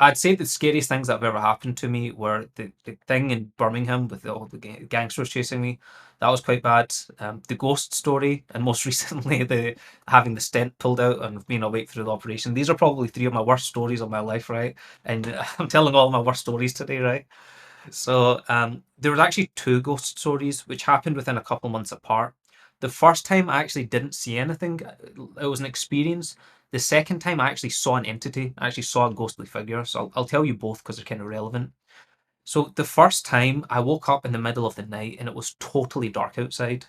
B: I'd say the scariest things that have ever happened to me were the thing in Birmingham with all the gangsters chasing me. That was quite bad. The ghost story, and most recently the having the stent pulled out and being awake through the operation. These are probably three of my worst stories of my life, right? And I'm telling all my worst stories today, right? There was actually two ghost stories which happened within a couple months apart. The first time I actually didn't see anything. It was an experience. The second time I actually saw an entity. I actually saw a ghostly figure. So I'll tell you both because they're kind of relevant. So the first time I woke up in the middle of the night and it was totally dark outside.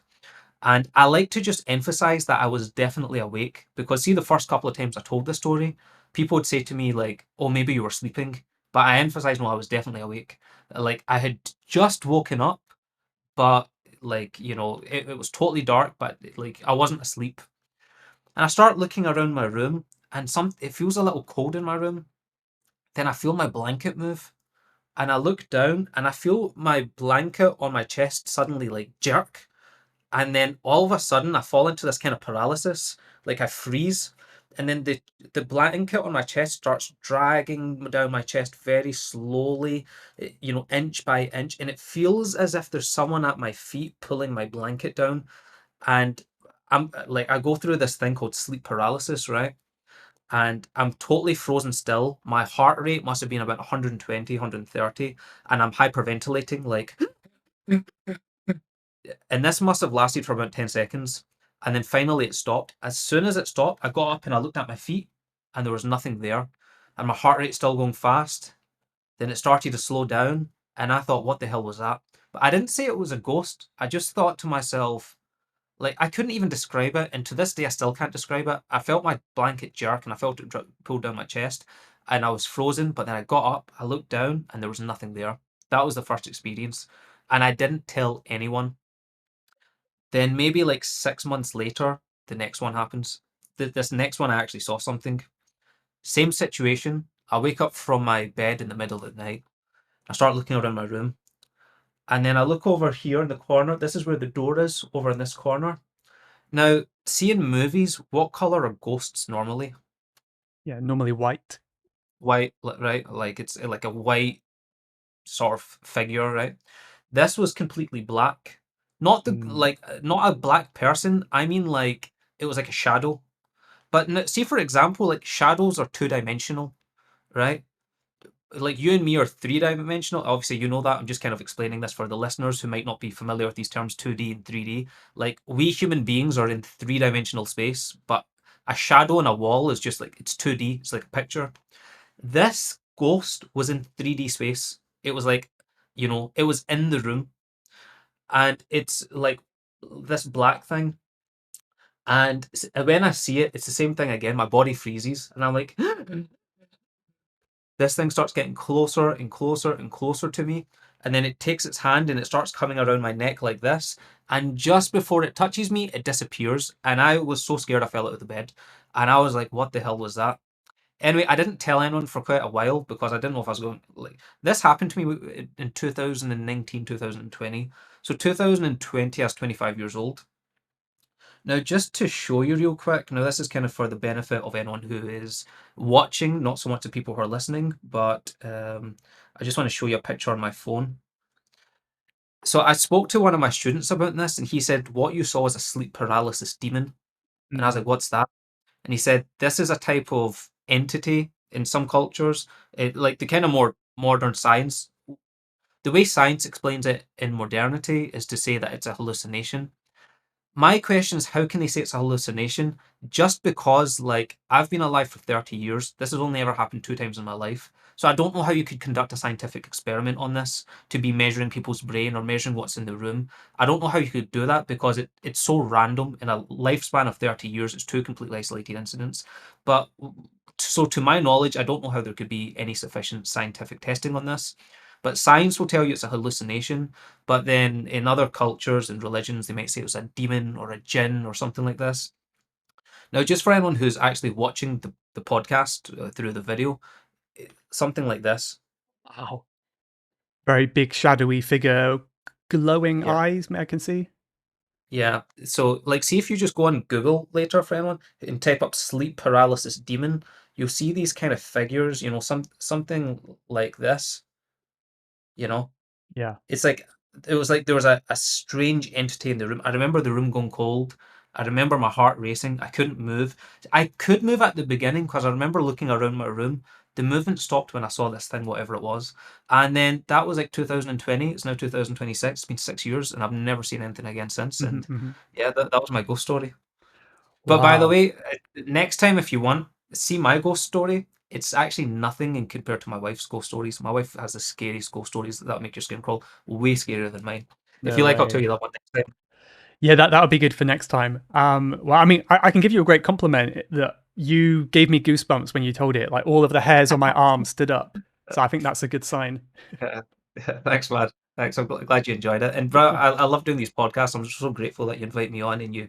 B: And I like to just emphasize that I was definitely awake because, see, the first couple of times I told the story, people would say to me, like, oh, maybe you were sleeping. But I emphasized, no, I was definitely awake. Like, I had just woken up, but, like, it was totally dark, but, like, I wasn't asleep. And I start looking around my room, and it feels a little cold in my room. Then I feel my blanket move, and I look down, and I feel my blanket on my chest suddenly, like, jerk. And then all of a sudden I fall into this kind of paralysis, like I freeze, and then the blanket on my chest starts dragging down my chest very slowly, inch by inch, and it feels as if there's someone at my feet pulling my blanket down. And I'm like, I go through this thing called sleep paralysis, right? And I'm totally frozen still. My heart rate must have been about 120, 130, and I'm hyperventilating like and this must have lasted for about 10 seconds. And then finally it stopped. As soon as it stopped, I got up and I looked at my feet and there was nothing there. And my heart rate still going fast. Then it started to slow down. And I thought, what the hell was that? But I didn't say it was a ghost. I just thought to myself, like, I couldn't even describe it. And to this day, I still can't describe it. I felt my blanket jerk and I felt it pull down my chest. And I was frozen. But then I got up, I looked down, and there was nothing there. That was the first experience. And I didn't tell anyone. Then maybe like 6 months later, the next one happens. This next one, I actually saw something. Same situation. I wake up from my bed in the middle of the night. I start looking around my room. And then I look over here in the corner. This is where the door is, over in this corner. Now, see in movies, what color are ghosts normally?
A: Yeah, normally white.
B: White, right? Like it's like a white sort of figure, right? This was completely black. Not the
A: Mm.
B: like not a black person. I mean like it was like a shadow. But see, for example, like shadows are two-dimensional, right? Like you and me are three-dimensional. Obviously, you know that. I'm just kind of explaining this for the listeners who might not be familiar with these terms 2D and 3D. Like we human beings are in three-dimensional space, but a shadow on a wall is just like it's 2D. It's like a picture. This ghost was in 3D space. It was like, it was in the room, and it's like this black thing. And when I see it, it's the same thing again. My body freezes, and I'm like, this thing starts getting closer and closer and closer to me. And then it takes its hand and it starts coming around my neck like this. And just before it touches me, it disappears. And I was so scared I fell out of the bed. And I was like, what the hell was that? Anyway, I didn't tell anyone for quite a while because I didn't know if I was going like this happened to me in 2019, 2020. So 2020, I was 25 years old. Now, just to show you real quick, now this is kind of for the benefit of anyone who is watching, not so much the people who are listening, but I just want to show you a picture on my phone. So I spoke to one of my students about this, and he said, what you saw was a sleep paralysis demon. And I was like,
A: Mm.
B: what's that? And he said, this is a type of entity in some cultures, like the kind of more modern science. The way science explains it in modernity is to say that it's a hallucination. My question is, how can they say it's a hallucination? Just because, like, I've been alive for 30 years. This has only ever happened 2 times in my life. So I don't know how you could conduct a scientific experiment on this to be measuring people's brain or measuring what's in the room. I don't know how you could do that because it's so random. In a lifespan of 30 years, it's two completely isolated incidents. But so, to my knowledge, I don't know how there could be any sufficient scientific testing on this. But science will tell you it's a hallucination. But then in other cultures and religions, they might say it was a demon or a jinn or something like this. Now, just for anyone who's actually watching the podcast through the video, something like this.
A: Wow. Very big, shadowy figure, glowing
B: Yeah.
A: eyes, I can see.
B: Yeah. So, like, see if you just go on Google later for anyone and type up sleep paralysis demon, you'll see these kind of figures, something like this, you know.
A: Yeah.
B: It's like it was like there was a strange entity in the room. I remember the room going cold. I remember my heart racing. I couldn't move. I could move at the beginning because I remember looking around my room. The movement stopped when I saw this thing, whatever it was. And then that was like 2020. It's now 2026. It's been 6 years, and I've never seen anything again since.
A: Hmm.
B: And
A: Hmm.
B: yeah, that was my ghost story. But by the
A: Wow.
B: way, next time if you want, see my ghost story. It's actually nothing in compared to my wife's ghost stories. My wife has the scariest ghost stories that'll make your skin crawl. Way scarier than mine. If you
A: No
B: like, I'll tell
A: way.
B: you that one next time.
A: Yeah, that would be good for next time. Well, I mean, I can give you a great compliment that you gave me goosebumps when you told it. Like all of the hairs on my arm stood up. So I think that's a good sign.
B: Yeah. Thanks, man. Thanks. I'm glad you enjoyed it. And bro, I love doing these podcasts. I'm just so grateful that you invite me on and you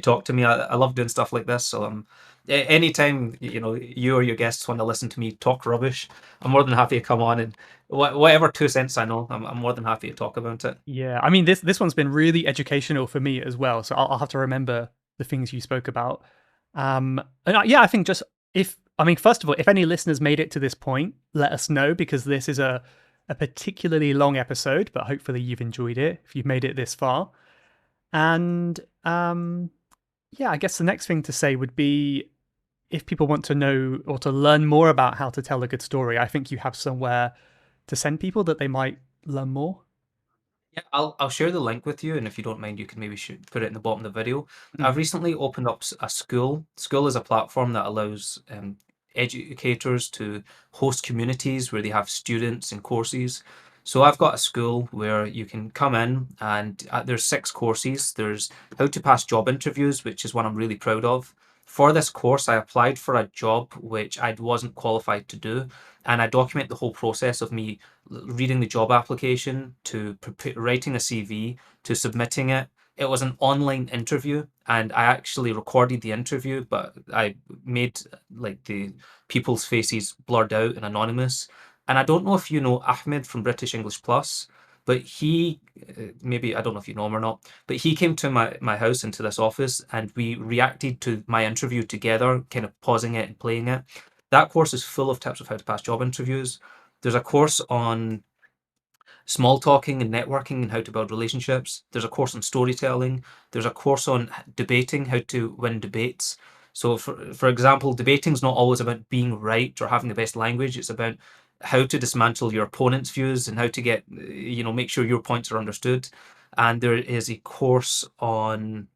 B: talk to me. I love doing stuff like this. So anytime you or your guests want to listen to me talk rubbish, I'm more than happy to come on and whatever 2 cents I know, I'm more than happy to talk about it.
A: Yeah, I mean this one's been really educational for me as well. So I'll have to remember the things you spoke about. Yeah, I think just if I mean first of all, if any listeners made it to this point, let us know because this is a particularly long episode, but hopefully you've enjoyed it if you've made it this far. And yeah, I guess the next thing to say would be if people want to know or to learn more about how to tell a good story, I think you have somewhere to send people that they might learn more.
B: Yeah, I'll share the link with you, and if you don't mind, you can maybe put it in the bottom of the video. I've
A: Mm,
B: recently opened up a school. School is a platform that allows educators to host communities where they have students and courses. So I've got a school where you can come in, and there's 6 courses. There's how to pass job interviews, which is one I'm really proud of. For this course, I applied for a job which I wasn't qualified to do, and I document the whole process of me reading the job application to writing a CV to submitting it. It was an online interview, and I actually recorded the interview, but I made like the people's faces blurred out and anonymous. And I don't know if you know Ahmed from British English Plus, but he maybe I don't know if you know him or not, but he came to my house into this office, and we reacted to my interview together, kind of pausing it and playing it. That course is full of tips of how to pass job interviews. There's a course on small talking and networking and how to build relationships. There's a course on storytelling. There's a course on debating, how to win debates. So, for example, debating is not always about being right or having the best language. It's about how to dismantle your opponent's views and how to get, make sure your points are understood. And there is a course on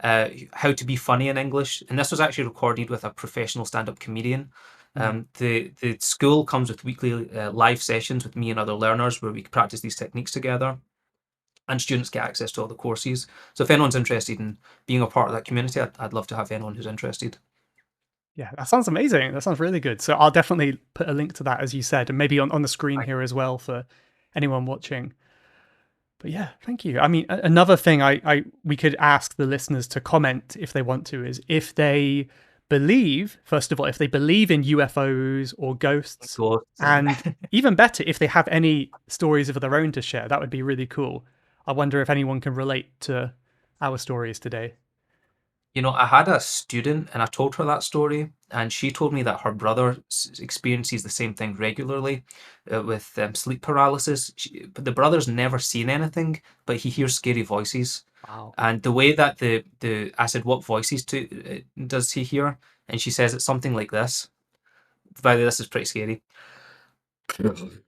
B: how to be funny in English, and this was actually recorded with a professional stand-up comedian.
A: mm.
B: The school comes with weekly live sessions with me and other learners where we practice these techniques together, and students get access to all the courses. So if anyone's interested in being a part of that community, I'd love to have anyone who's interested.
A: Yeah, that sounds amazing. That sounds really good. So I'll definitely put a link to that, as you said, and maybe on the screen here as well for anyone watching. But yeah, thank you. I mean, another thing we could ask the listeners to comment if they want to is if they believe, first of all, if they believe in UFOs or ghosts,
B: Ghosts and
A: and even better, if they have any stories of their own to share, that would be really cool. I wonder if anyone can relate to our stories today.
B: I had a student and I told her that story, and she told me that her brother experiences the same thing regularly with sleep paralysis. But the brother's never seen anything, but he hears scary voices.
A: Wow.
B: And the way that I said, what voices does he hear? And she says it's something like this. By the way, this is pretty scary.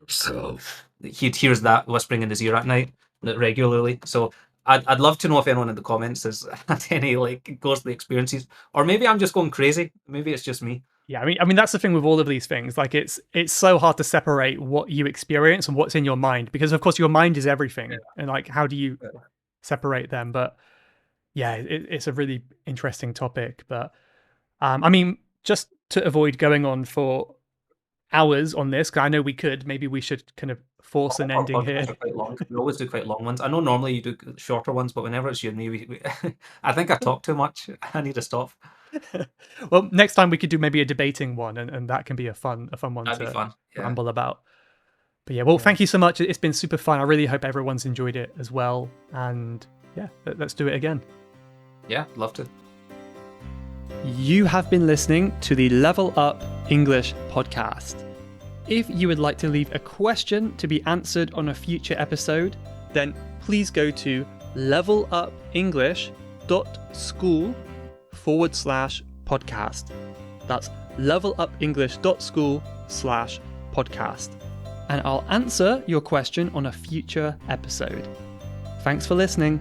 B: So he hears that whispering in his ear at night regularly. So I'd love to know if anyone in the comments has had any like ghostly experiences, or maybe I'm just going crazy. Maybe it's just me.
A: Yeah, I mean that's the thing with all of these things. Like it's so hard to separate what you experience and what's in your mind because of course your mind is everything, and like how do you
B: Yeah.
A: separate them? But yeah, it's a really interesting topic. But I mean, just to avoid going on for hours on this, because I know we could, maybe we should kind of force an
B: Our
A: ending here.
B: podcasts are quite long. We always do quite long ones. I know normally you do shorter ones, but whenever it's you and me, I think I talk too much. I need to stop.
A: Well, next time we could do maybe a debating one, and that can be a fun one
B: That'd be
A: to
B: fun. Yeah.
A: ramble about. But yeah, well,
B: Yeah.
A: thank you so much. It's been super fun. I really hope everyone's enjoyed it as well. And yeah, let's do it again.
B: Yeah. Love to.
A: You have been listening to the Level Up English podcast. If you would like to leave a question to be answered on a future episode, then please go to levelupenglish.com levelupenglish.school/podcast. That's levelupenglish.school/podcast. And I'll answer your question on a future episode. Thanks for listening.